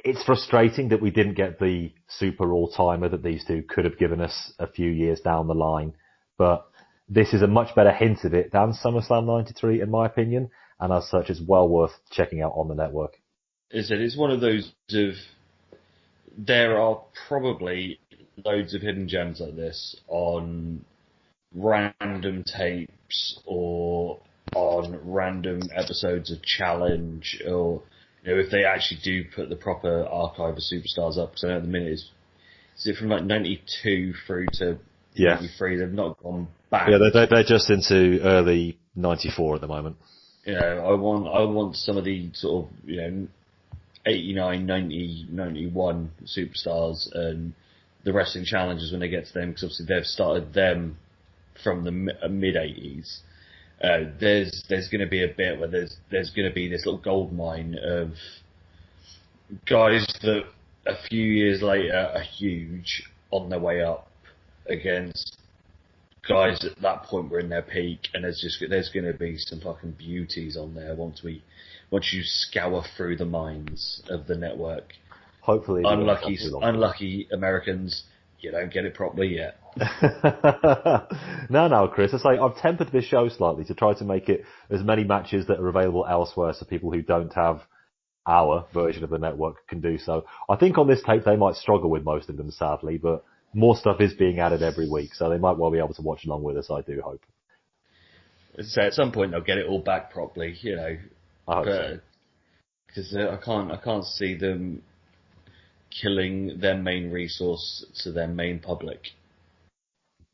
it's frustrating that we didn't get the super all-timer that these two could have given us a few years down the line. But this is a much better hint of it than SummerSlam 93, in my opinion. And as such, it's well worth checking out on the network. It's one of those there are probably loads of hidden gems like this on random tapes or on random episodes of Challenge, or if they actually do put the proper archive of Superstars up. So at the minute is it from like 92 through to 93? They've not gone back. Yeah, they're just into early 94 at the moment. I want some of the sort of 89, 90, 91 Superstars and the Wrestling Challenges when they get to them, because obviously they've started them from the mid-80s. There's going to be a bit where there's going to be this little gold mine of guys that a few years later are huge on their way up, against guys at that point were in their peak, and there's going to be some fucking beauties on there once you scour through the minds of the network. Hopefully, unlucky Americans, you don't get it properly yet. No, Chris. I've tempered this show slightly to try to make it as many matches that are available elsewhere, so people who don't have our version of the network can do so. I think on this tape they might struggle with most of them, sadly, but more stuff is being added every week, so they might well be able to watch along with us, I do hope. So at some point they'll get it all back properly, you know. I hope so. Because I can't see them killing their main resource to their main public.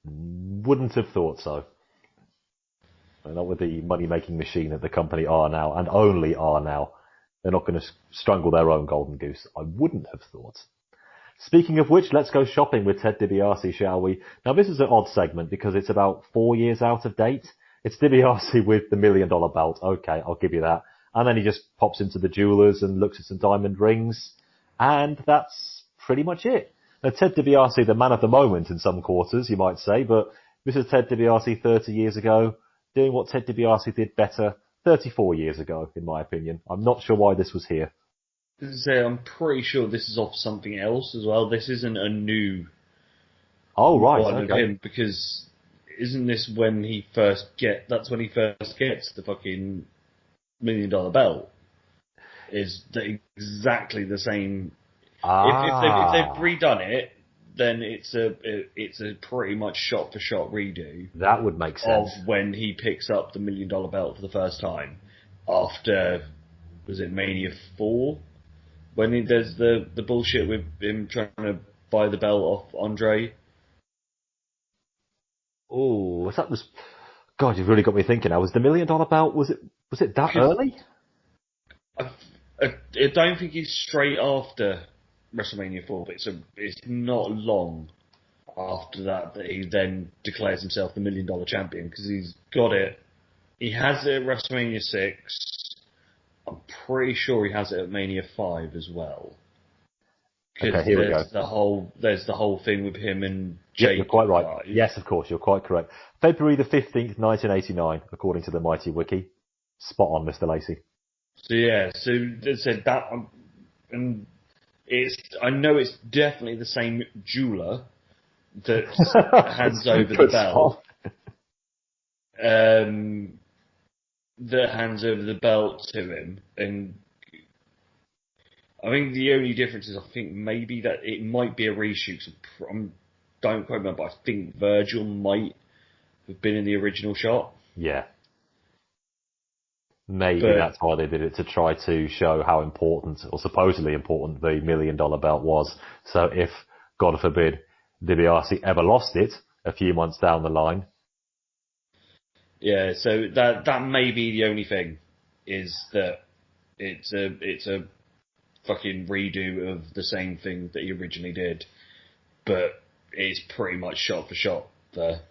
Wouldn't have thought so. Not with the money-making machine that the company are now, and only are now. They're not going to strangle their own golden goose. I wouldn't have thought. Speaking of which, let's go shopping with Ted DiBiase, shall we? Now, this is an odd segment because it's about 4 years out of date. It's DiBiase with the $1 million belt. Okay, I'll give you that. And then he just pops into the jewelers and looks at some diamond rings. And that's pretty much it. Now, Ted DiBiase, the man of the moment in some quarters, you might say, but this is Ted DiBiase 30 years ago, doing what Ted DiBiase did better 34 years ago, in my opinion. I'm not sure why this was here. I'm pretty sure this is off something else as well. This isn't a new one of him, because isn't this when he first gets the fucking $1 million belt? Is exactly the same. If they've redone it, then it's a pretty much shot for shot redo. That would make sense. Of when he picks up the $1 million belt for the first time after, was it Mania 4? When there's the bullshit with him trying to buy the belt off Andre. Oh, God, you've really got me thinking now. Was the $1 million belt, was it that early? I don't think it's straight after WrestleMania 4, but it's not long after that he then declares himself the $1 million champion, because he's got it. He has it at WrestleMania 6. I'm pretty sure he has it at Mania 5 as well. Okay, here we go. There's the whole thing with him and Jake. Yeah, you're quite right. Yes, of course, you're quite correct. February the 15th, 1989, according to the Mighty Wiki. Spot on, Mr. Lacey. So they said that, and I know it's definitely the same jeweler that hands over the belt. That hands over the belt to him, and I think the only difference is I think maybe that it might be a reshoot. Don't quote me, but I think Virgil might have been in the original shot. Yeah. Maybe that's why they did it, to try to show how important, or supposedly important, the $1 million belt was. So if, God forbid, DiBiase ever lost it a few months down the line. Yeah, so that may be the only thing, is that it's a fucking redo of the same thing that he originally did, but it's pretty much shot for shot for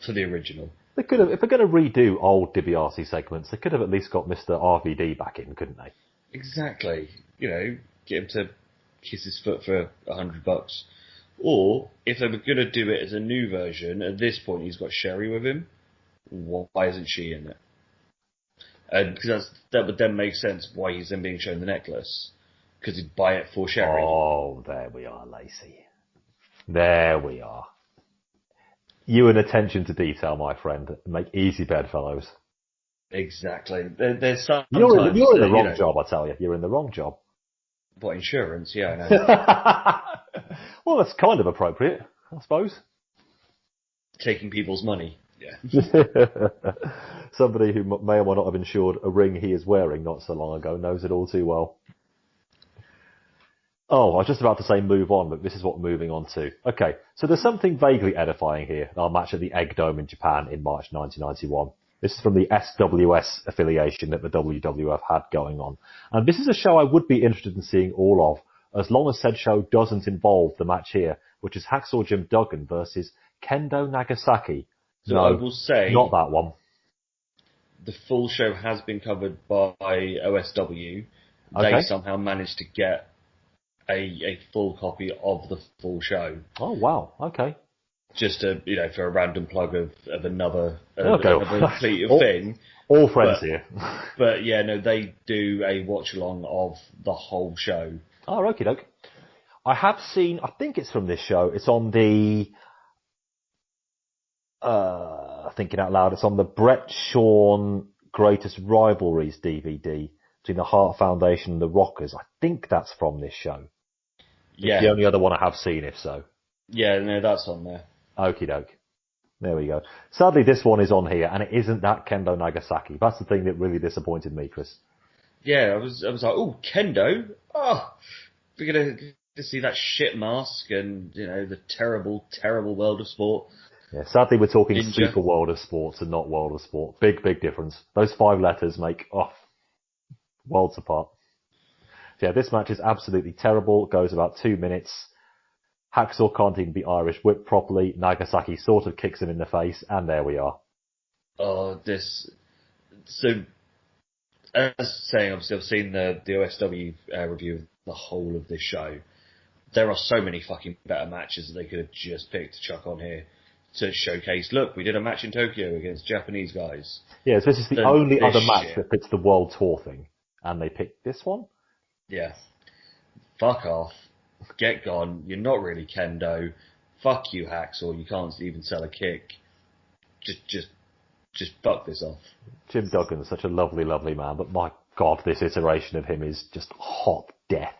the original. They could have, if they're going to redo old DiBiase segments, they could have at least got Mr. RVD back in, couldn't they? Exactly. You know, get him to kiss his foot for $100. Or, if they were going to do it as a new version, at this point he's got Sherry with him, why isn't she in it? And because that would then make sense why he's then being shown the necklace. Because he'd buy it for Sherry. Oh, there we are, Lacey. There we are. You and attention to detail, my friend. Make easy bedfellows. Exactly. There's sometimes... You're in the wrong job, I tell you. You're in the wrong job. What, insurance? Yeah, I know. Well, that's kind of appropriate, I suppose. Taking people's money. Yeah. Somebody who may or may not have insured a ring he is wearing not so long ago knows it all too well. Oh, I was just about to say move on, but this is what we're moving on to. Okay, so there's something vaguely edifying here in our match at the Egg Dome in Japan in March 1991. This is from the SWS affiliation that the WWF had going on. And this is a show I would be interested in seeing all of, as long as said show doesn't involve the match here, which is Hacksaw Jim Duggan versus Kendo Nagasaki. So no, I will say... not that one. The full show has been covered by OSW. Okay. They somehow managed to get a full copy of the full show. Oh, wow. Okay. just for a random plug of another Okay. thing. All friends here. But yeah, no, they do a watch along of the whole show. Oh, okie doke. I have seen, I think it's from this show, it's on the, thinking out loud, it's on the Brett Shawn Greatest Rivalries DVD between the Hart Foundation and the Rockers. I think that's from this show. Yeah. It's the only other one I have seen, if so. Yeah, no, that's on there. Okie doke. There we go. Sadly, this one is on here, and it isn't that Kendo Nagasaki. That's the thing that really disappointed me, Chris. Yeah, I was like, oh, Kendo? Oh, we're going to see that shit mask and, the terrible, terrible World of Sport. Yeah, sadly, we're talking Ninja. Super World of Sports and not World of Sport. Big, big difference. Those 5 letters make, worlds apart. So yeah, this match is absolutely terrible. It goes about 2 minutes. Hacksaw can't even be Irish whipped properly. Nagasaki sort of kicks him in the face, and there we are. Oh, so, as saying, obviously, I've seen the OSW review of the whole of this show. There are so many fucking better matches that they could have just picked to chuck on here to showcase, look, we did a match in Tokyo against Japanese guys. Yeah, so this is the only other match that fits the World Tour thing, and they picked this one? Yeah. Fuck off. Get gone. You're not really Kendo. Fuck you, Hacksaw. You can't even sell a kick. Just fuck this off. Jim Duggan's such a lovely, lovely man, but my God, this iteration of him is just hot death.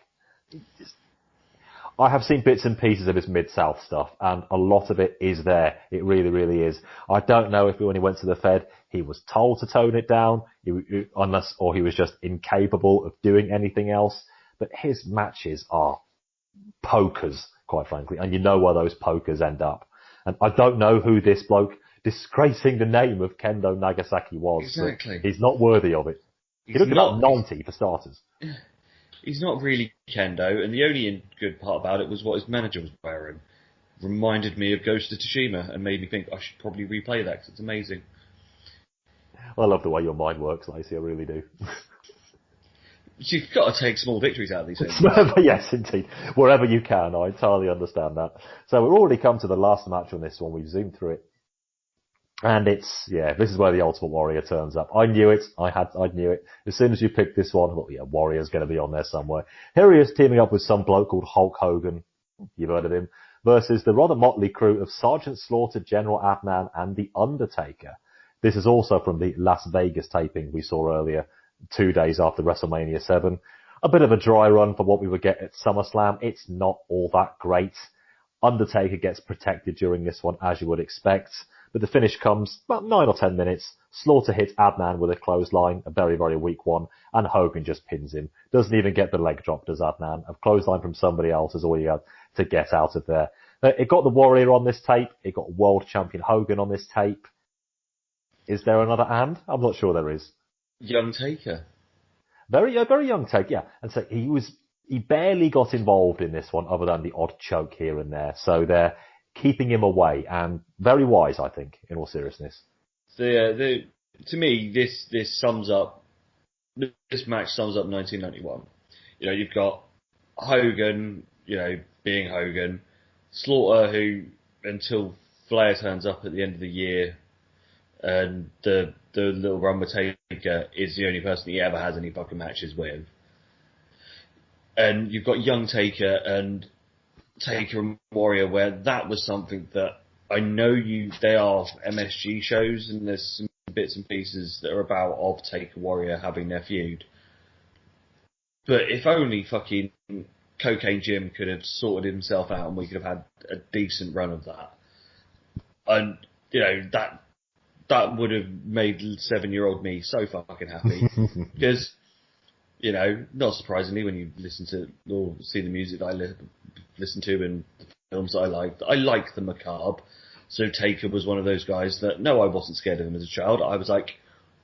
I have seen bits and pieces of his Mid-South stuff, and a lot of it is there. It really, really is. I don't know if when he went to the Fed, he was told to tone it down, or he was just incapable of doing anything else. But his matches are pokers, quite frankly, and you know where those pokers end up. And I don't know who this bloke, disgracing the name of Kendo Nagasaki, was. Exactly. He's not worthy of it. He looked about 90 for starters. He's not really Kendo, and the only good part about it was what his manager was wearing. Reminded me of Ghost of Tsushima, and made me think I should probably replay that, because it's amazing. I love the way your mind works, Lacey, I really do. You've got to take small victories out of these things. Yes, indeed. Wherever you can, I entirely understand that. So we've already come to the last match on this one. We've zoomed through it. And this is where the Ultimate Warrior turns up. I knew it. I knew it. As soon as you picked this one, Warrior's going to be on there somewhere. Here he is teaming up with some bloke called Hulk Hogan. You've heard of him. Versus the rather motley crew of Sergeant Slaughter, General Adnan, and The Undertaker. This is also from the Las Vegas taping we saw earlier, 2 days after WrestleMania 7. A bit of a dry run for what we would get at SummerSlam. It's not all that great. Undertaker gets protected during this one, as you would expect. But the finish comes about 9 or 10 minutes. Slaughter hits Adnan with a clothesline, a very, very weak one, and Hogan just pins him. Doesn't even get the leg drop, does Adnan. A clothesline from somebody else is all you had to get out of there. It got the Warrior on this tape. It got World Champion Hogan on this tape. Is there another and? I'm not sure there is. Young Taker. Very young Taker, yeah. And so he barely got involved in this one other than the odd choke here and there. So they're keeping him away, and very wise, I think, in all seriousness. So yeah, to me, this match sums up 1991. You've got Hogan, being Hogan, Slaughter, who until Flair turns up at the end of the year, and the little run with Taker is the only person he ever has any fucking matches with. And you've got young Taker and Taker and Warrior, where that was something that I know they are MSG shows, and there's some bits and pieces that are about of Taker Warrior having their feud. But if only fucking Cocaine Jim could have sorted himself out and we could have had a decent run of that. And, that would have made 7-year-old me so fucking happy. Because, not surprisingly, when you listen to or see the music that I listen to and the films that I like the macabre. So Taker was one of those guys that, no, I wasn't scared of him as a child. I was like,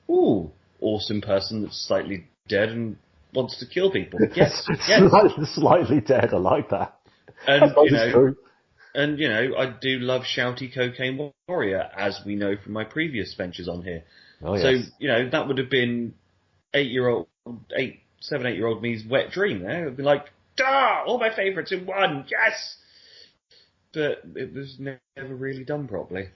ooh, awesome person that's slightly dead and wants to kill people. Yes. Slightly dead, I like that. And, true. And, I do love shouty Cocaine Warrior, as we know from my previous ventures on here. Oh, yes. So, that would have been 7, 8-year-old me's wet dream there. It would be like, all my favourites in one, yes! but it was never really done properly.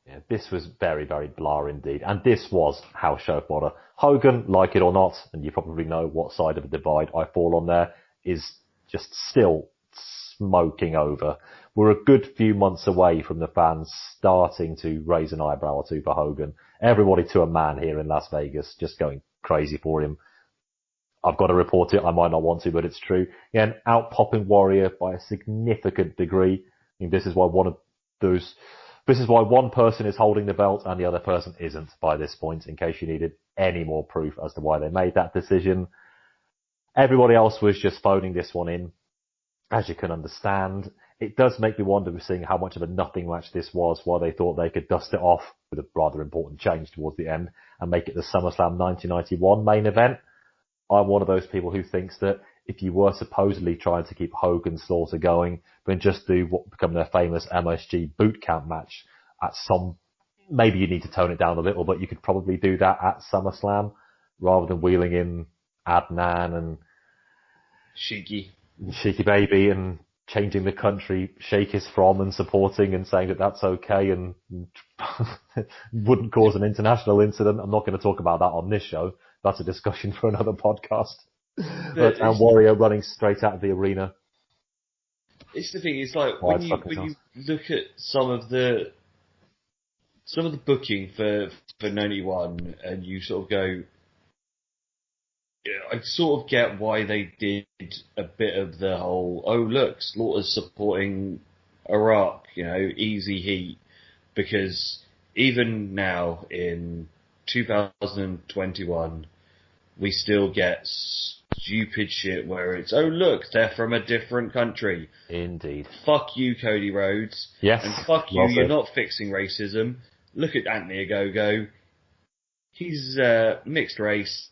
Yeah, this was very, very blah indeed. And this was house show fodder. Hogan, like it or not, and you probably know what side of the divide I fall on there, is just still smoking over. We're a good few months away from the fans starting to raise an eyebrow or two for Hogan. Everybody to a man here in Las Vegas just going crazy for him. I've got to report it. I might not want to, but it's true. Again, out-popping Warrior by a significant degree. I mean, this is why one person is holding the belt and the other person isn't by this point, in case you needed any more proof as to why they made that decision. Everybody else was just phoning this one in, as you can understand. It does make me wonder, seeing how much of a nothing match this was, why they thought they could dust it off with a rather important change towards the end and make it the SummerSlam 1991 main event. I'm one of those people who thinks that if you were supposedly trying to keep Hogan Slaughter going, then just do what become their famous MSG boot camp match at maybe you need to tone it down a little, but you could probably do that at SummerSlam rather than wheeling in Adnan and Sheiky Baby and changing the country Sheik is from and supporting and saying that that's okay and wouldn't cause an international incident. I'm not going to talk about that on this show. That's a discussion for another podcast. And Warrior running straight out of the arena. It's the thing. It's like when you look at some of the booking for 91, and you sort of go, I sort of get why they did a bit of the whole, oh look, Slaughter's supporting Iraq, easy heat, because even now in 2021, we still get stupid shit where it's, oh look, they're from a different country. Indeed. Fuck you, Cody Rhodes. Yes. And fuck you, you're not fixing racism. Look at Anthony Ogogo. He's mixed race,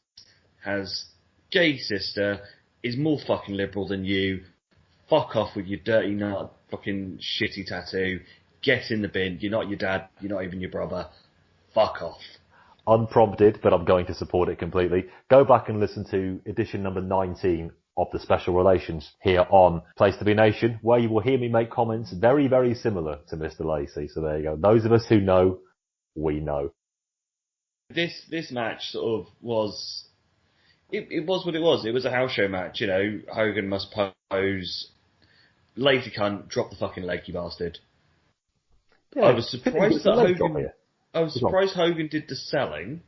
has gay sister, is more fucking liberal than you. Fuck off with your dirty nut fucking shitty tattoo. Get in the bin. You're not your dad. You're not even your brother. Fuck off. Unprompted, but I'm going to support it completely. Go back and listen to edition number 19 of the Special Relations here on Place to Be Nation, where you will hear me make comments very, very similar to Mr. Lacey. So there you go. Those of us who know, we know. This match sort of was... It was what it was. It was a house show match, Hogan must pose. Lazy cunt, drop the fucking leg, you bastard. Yeah, I was surprised that Hogan did the selling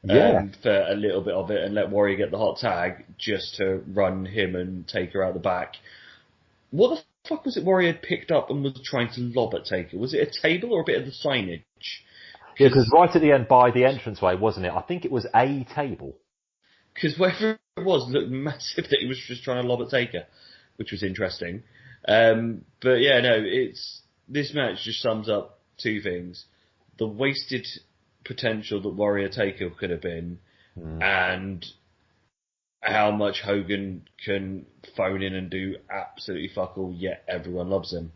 for a little bit of it and let Warrior get the hot tag just to run him and Taker out the back. What the fuck was it Warrior had picked up and was trying to lob at Taker? Was it a table or a bit of the signage? Yeah, because right at the end by the entranceway, wasn't it? I think it was a table. Because wherever it was looked massive that he was just trying to lob at Taker, which was interesting. But yeah, no, this match just sums up two things. The wasted potential that Warrior Taker could have been, and how much Hogan can phone in and do absolutely fuck all, yet everyone loves him.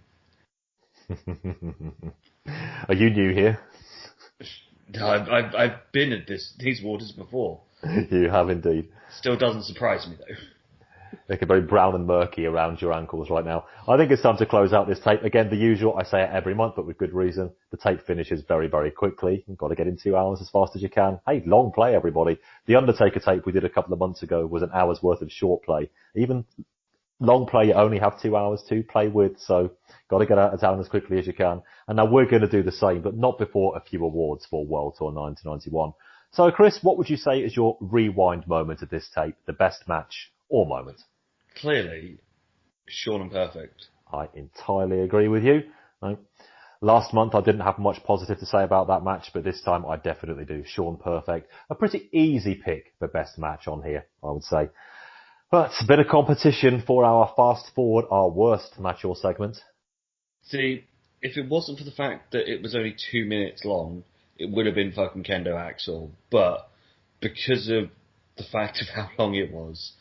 Are you new here? I've been at these waters before. You have indeed. Still doesn't surprise me though. Looking very brown and murky around your ankles right now. I think it's time to close out this tape. Again, the usual, I say it every month, but with good reason. The tape finishes very, very quickly. You've got to get in 2 hours as fast as you can. Hey, long play, everybody. The Undertaker tape we did a couple of months ago was an hour's worth of short play. Even long play, you only have 2 hours to play with, so got to get out of town as quickly as you can. And now we're going to do the same, but not before a few awards for World Tour 1991. So, Chris, what would you say is your rewind moment of this tape, the best match or moment? Clearly, Shawn and Perfect. I entirely agree with you. Last month I didn't have much positive to say about that match, but this time I definitely do. Shawn Perfect. A pretty easy pick for best match on here, I would say. But a bit of competition for our fast forward, our worst match or segment. See, if it wasn't for the fact that it was only 2 minutes long, it would have been fucking Kendo Axel. But because of the fact of how long it was,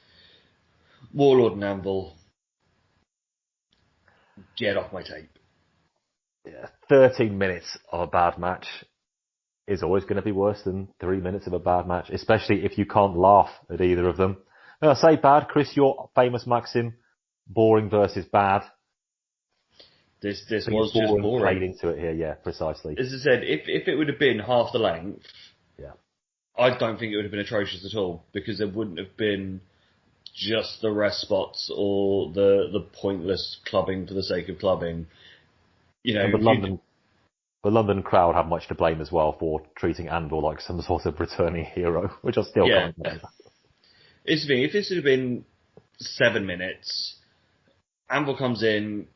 Warlord and Anvil, get off my tape. Yeah, 13 minutes of a bad match is always going to be worse than 3 minutes of a bad match, especially if you can't laugh at either of them. When I say bad, Chris, your famous maxim, boring versus bad. This was just boring. Played into it here, yeah, precisely. As I said, if it would have been half the length, yeah, I don't think it would have been atrocious at all, because there wouldn't have been just the rest spots or the pointless clubbing for the sake of clubbing. You know, the London crowd have much to blame as well for treating Anvil like some sort of returning hero, which I still can't believe. It's the thing, if this had been 7 minutes, Anvil comes in,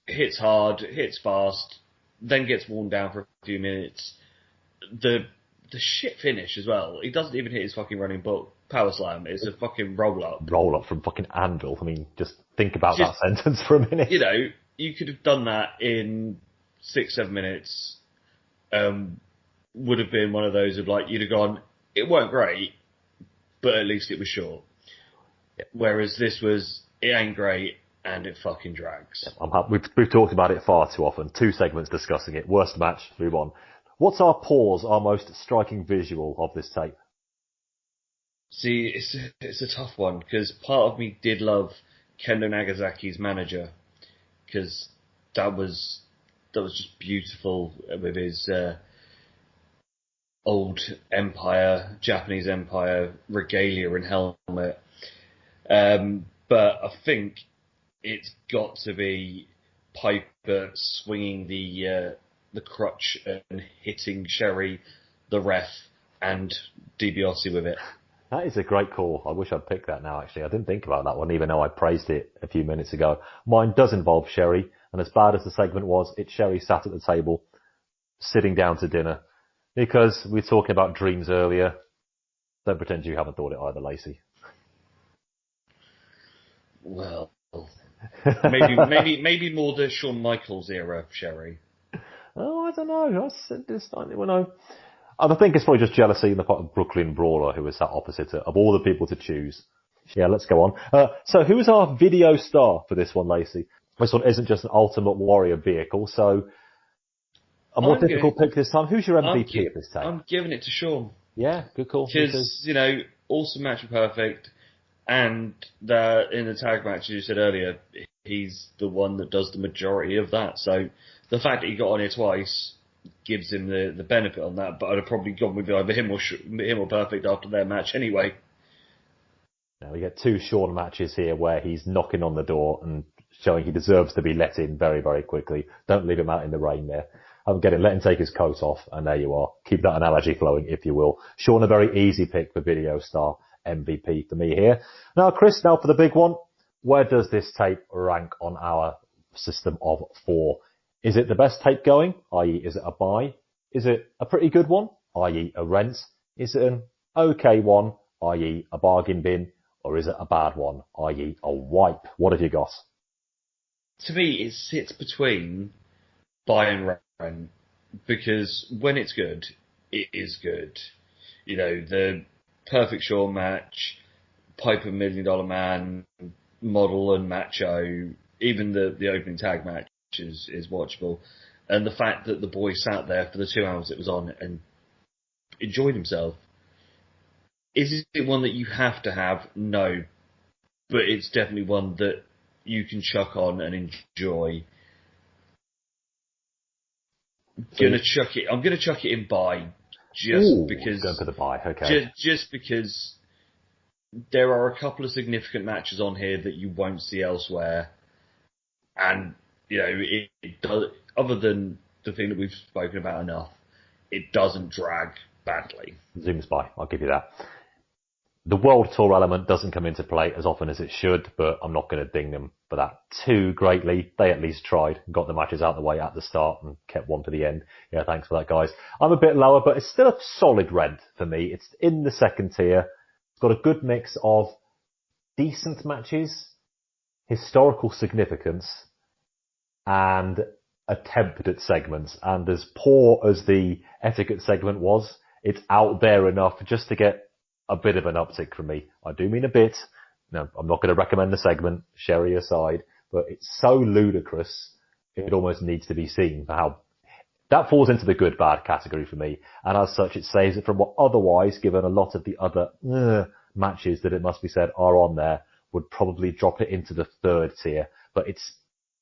hits hard, hits fast, then gets worn down for a few minutes. The shit finish as well. He doesn't even hit his fucking running power slam. It's a fucking roll up. Roll up from fucking Anvil. I mean, just think about that sentence for a minute. You know, you could have done that in 6-7 minutes. Would have been one of those of like, you'd have gone, it weren't great, but at least it was short. Yeah. Whereas this was, it ain't great, and it fucking drags. We've talked about it far too often. 2 segments discussing it. Worst match, move on. What's our most striking visual of this tape? See, it's a tough one, because part of me did love Kendo Nagasaki's manager, because that was just beautiful with his old empire, Japanese empire regalia and helmet. But I think it's got to be Piper swinging the crutch and hitting Sherry, the ref, and DiBiase with it. That is a great call. I wish I'd picked that now, actually. I didn't think about that one, even though I praised it a few minutes ago. Mine does involve Sherry, and as bad as the segment was, it's Sherry sat at the table, sitting down to dinner. Because we were talking about dreams earlier. Don't pretend you haven't thought it either, Lacey. Well, maybe more the Shawn Michaels era of Sherry. Oh, I don't know. I think it's probably just jealousy in the part of Brooklyn Brawler, who was sat opposite her, of all the people to choose. Yeah, let's go on. So who's our video star for this one, Lacey? This one isn't just an Ultimate Warrior vehicle, so a more difficult pick this time. Who's your MVP of this tape? I'm giving it to Shawn. Yeah, good call. Because, you know, awesome match with Perfect, and in the tag match, as you said earlier, he's the one that does the majority of that. So the fact that he got on here twice gives him the benefit on that, but I'd have probably gone with either him or Perfect after their match anyway. Now we get 2 Shawn matches here where he's knocking on the door and showing he deserves to be let in very, very quickly. Don't leave him out in the rain there. Let him take his coat off, and there you are. Keep that analogy flowing, if you will. Shawn, a very easy pick for Video Star MVP for me here. Now, Chris, for the big one. Where does this tape rank on our system of 4? Is it the best tape going, i.e. is it a buy? Is it a pretty good one, i.e. a rent? Is it an okay one, i.e. a bargain bin? Or is it a bad one, i.e. a wipe? What have you got? To me, it sits between buy and rent, because when it's good, it is good. You know, the Perfect Shawn match, Piper $1 Million Man, Model and Macho, even the opening tag match is watchable. And the fact that the boy sat there for the 2 hours it was on and enjoyed himself. Is it one that you have to have? No. But it's definitely one that you can chuck on and enjoy. I'm gonna chuck it in buy, because go for the buy. Okay. Just because there are a couple of significant matches on here that you won't see elsewhere, and you know it does. Other than the thing that we've spoken about enough, it doesn't drag badly. Zoom's buy. I'll give you that. The World Tour element doesn't come into play as often as it should, but I'm not going to ding them for that too greatly. They at least tried, got the matches out of the way at the start and kept one to the end. Yeah, thanks for that, guys. I'm a bit lower, but it's still a solid rent for me. It's in the second tier. It's got a good mix of decent matches, historical significance, and attempted segments. And as poor as the etiquette segment was, it's out there enough just to get a bit of an uptick from me. I do mean a bit. No, I'm not going to recommend the segment, Sherry aside, but it's so ludicrous, it almost needs to be seen for how that falls into the good-bad category for me. And as such, it saves it from what otherwise, given a lot of the other matches that it must be said are on there, would probably drop it into the third tier. But it's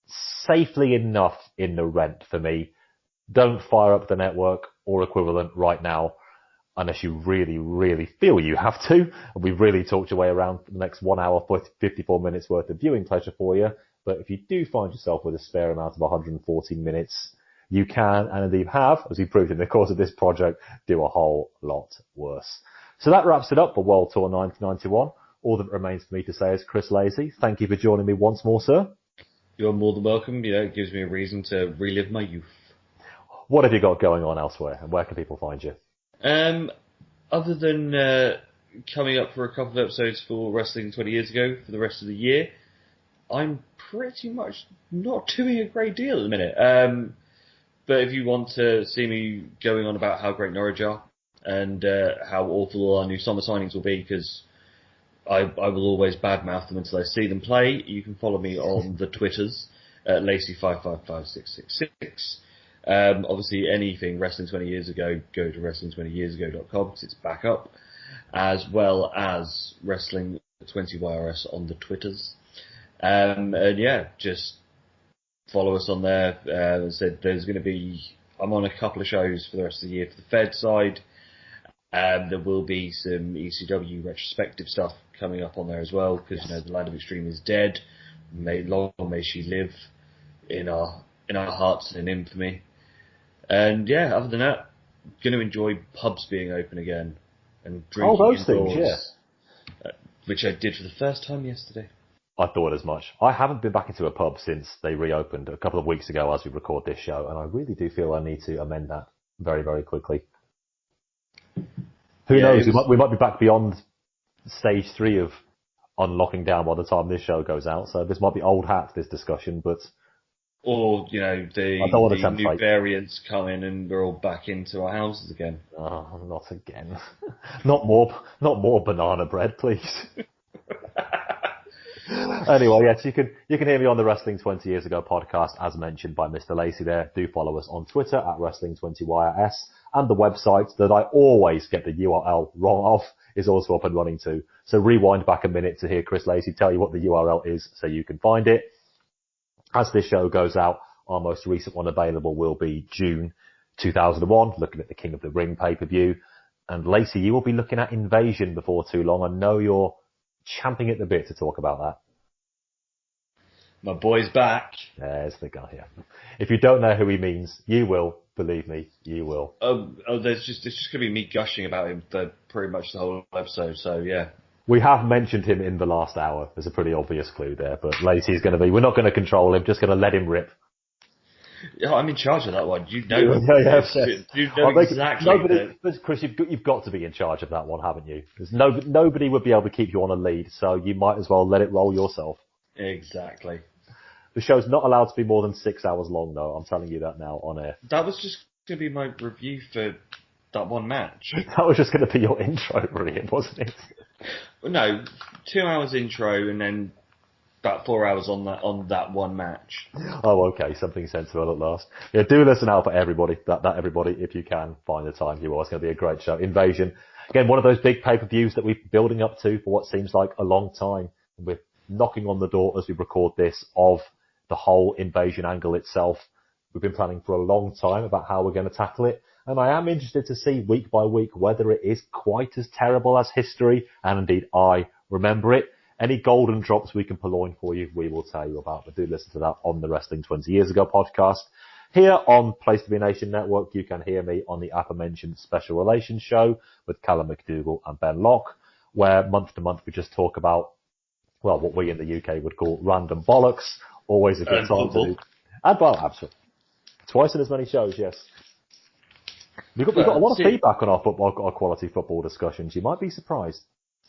safely enough in the rent for me. Don't fire up the network or equivalent right now unless you really, really feel you have to. And we've really talked your way around the next 1 hour, 54 minutes worth of viewing pleasure for you. But if you do find yourself with a spare amount of 140 minutes, you can, and indeed have, as we proved in the course of this project, do a whole lot worse. So that wraps it up for World Tour 1991. All that remains for me to say is, Chris Lacey, thank you for joining me once more, sir. You're more than welcome. It gives me a reason to relive my youth. What have you got going on elsewhere, and where can people find you? Other than coming up for a couple of episodes for Wrestling 20 Years Ago for the rest of the year, I'm pretty much not doing a great deal at the minute. But if you want to see me going on about how great Norwich are and how awful all our new summer signings will be, because I will always badmouth them until I see them play, you can follow me on the Twitters at Lacey555666. Obviously, anything Wrestling 20 Years Ago, go to wrestling20yearsago.com because it's back up, as well as Wrestling 20YRS on the Twitters. And yeah, just follow us on there. As I said, I'm on a couple of shows for the rest of the year for the Fed side. There will be some ECW retrospective stuff coming up on there as well, because the Land of Extreme is dead. Long may she live in our hearts and in infamy. And yeah, other than that, going to enjoy pubs being open again and drinking those indoors, things, yeah. Which I did for the first time yesterday. I thought as much. I haven't been back into a pub since they reopened a couple of weeks ago as we record this show, and I really do feel I need to amend that very, very quickly. Who knows? We might be back beyond stage 3 of unlocking down by the time this show goes out, so this might be old hat, this discussion, but... Or, the new variants come in and we're all back into our houses again. Oh, not again. Not more banana bread, please. Anyway, yes, you can hear me on the Wrestling 20 Years Ago podcast, as mentioned by Mr. Lacey there. Do follow us on Twitter at Wrestling20YRS, and the website that I always get the URL wrong of is also up and running too. So rewind back a minute to hear Chris Lacey tell you what the URL is so you can find it. As this show goes out, our most recent one available will be June 2001, looking at the King of the Ring pay-per-view. And Lacey, you will be looking at Invasion before too long. I know you're champing at the bit to talk about that. My boy's back. There's the guy here. If you don't know who he means, you will. Believe me, you will. It's just going to be me gushing about him for pretty much the whole episode, so yeah. We have mentioned him in the last hour. There's a pretty obvious clue there, but Lacey's going to be, we're not going to control him, just going to let him rip. Yeah, I'm in charge of that one. You know, You know exactly. But Chris, you've got to be in charge of that one, haven't you? Nobody would be able to keep you on a lead, so you might as well let it roll yourself. Exactly. The show's not allowed to be more than 6 hours long, though. I'm telling you that now on air. That was just going to be my review for that one match. That was just going to be your intro, really, wasn't it? No, 2 hours intro and then about 4 hours on that one match. Oh, okay, something sensible at last. Yeah, do listen out for everybody. That everybody, if you can find the time, you are. It's going to be a great show. Invasion, again, one of those big pay-per-views that we've been building up to for what seems like a long time. We're knocking on the door as we record this of the whole Invasion angle itself. We've been planning for a long time about how we're going to tackle it. And I am interested to see week by week whether it is quite as terrible as history, and indeed I remember it. Any golden drops we can purloin for you, we will tell you about. But do listen to that on the Wrestling 20 Years Ago podcast. Here on Place to Be Nation Network, you can hear me on the aforementioned Special Relations show with Callum McDougall and Ben Locke, where month to month we just talk about, well, what we in the UK would call random bollocks. Always a good time to do. And well, absolutely. Twice in as many shows, yes. We've got a lot of feedback on our quality football discussions. You might be surprised.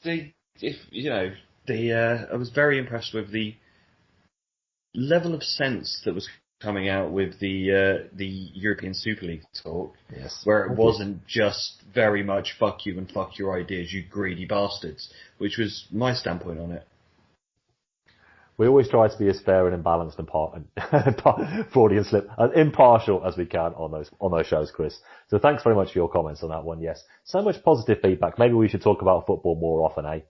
I was very impressed with the level of sense that was coming out with the European Super League talk, yes, where it wasn't just very much fuck you and fuck your ideas, you greedy bastards, which was my standpoint on it. We always try to be as fair and imbalanced and Freudian slip, as impartial as we can on those shows, Chris. So thanks very much for your comments on that one. Yes, so much positive feedback. Maybe we should talk about football more often, eh?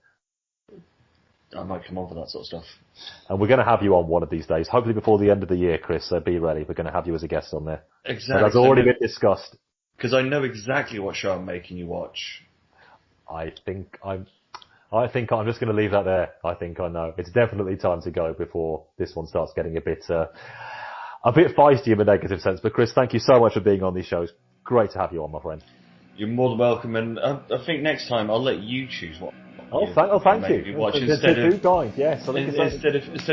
I might come on for that sort of stuff. And we're going to have you on one of these days, hopefully before the end of the year, Chris, so be ready. We're going to have you as a guest on there. Exactly. So that's already been discussed. Because I know exactly what show I'm making you watch. I think I'm just going to leave that there. I think I know. It's definitely time to go before this one starts getting a bit feisty in a negative sense. But Chris, thank you so much for being on these shows. Great to have you on, my friend. You're more than welcome, and I think next time I'll let you choose what. Thank you. Watch instead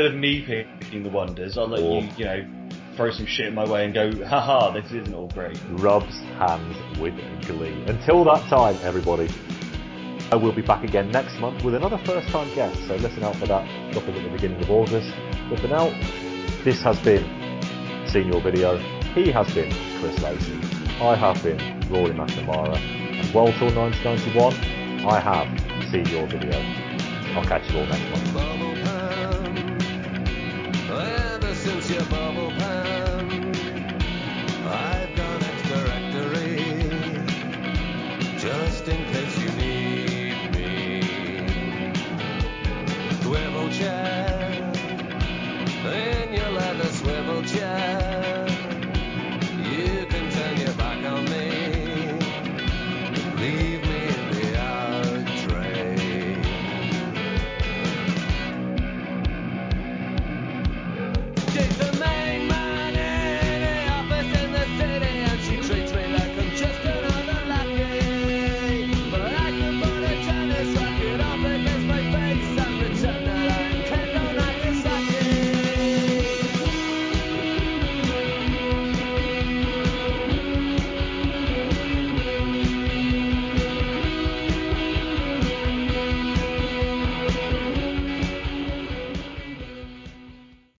of me picking the wonders, I'll let you throw some shit my way and go, haha, this isn't all great. Rubs hands with glee. Until that time, everybody, I will be back again next month with another first-time guest, so listen out for that dropping at the beginning of August. But for now, this has been Senior Video. He has been Chris Lacey. I have been Rory McNamara. And World Tour 1991, I have Seen Your Video. I'll catch you all next month.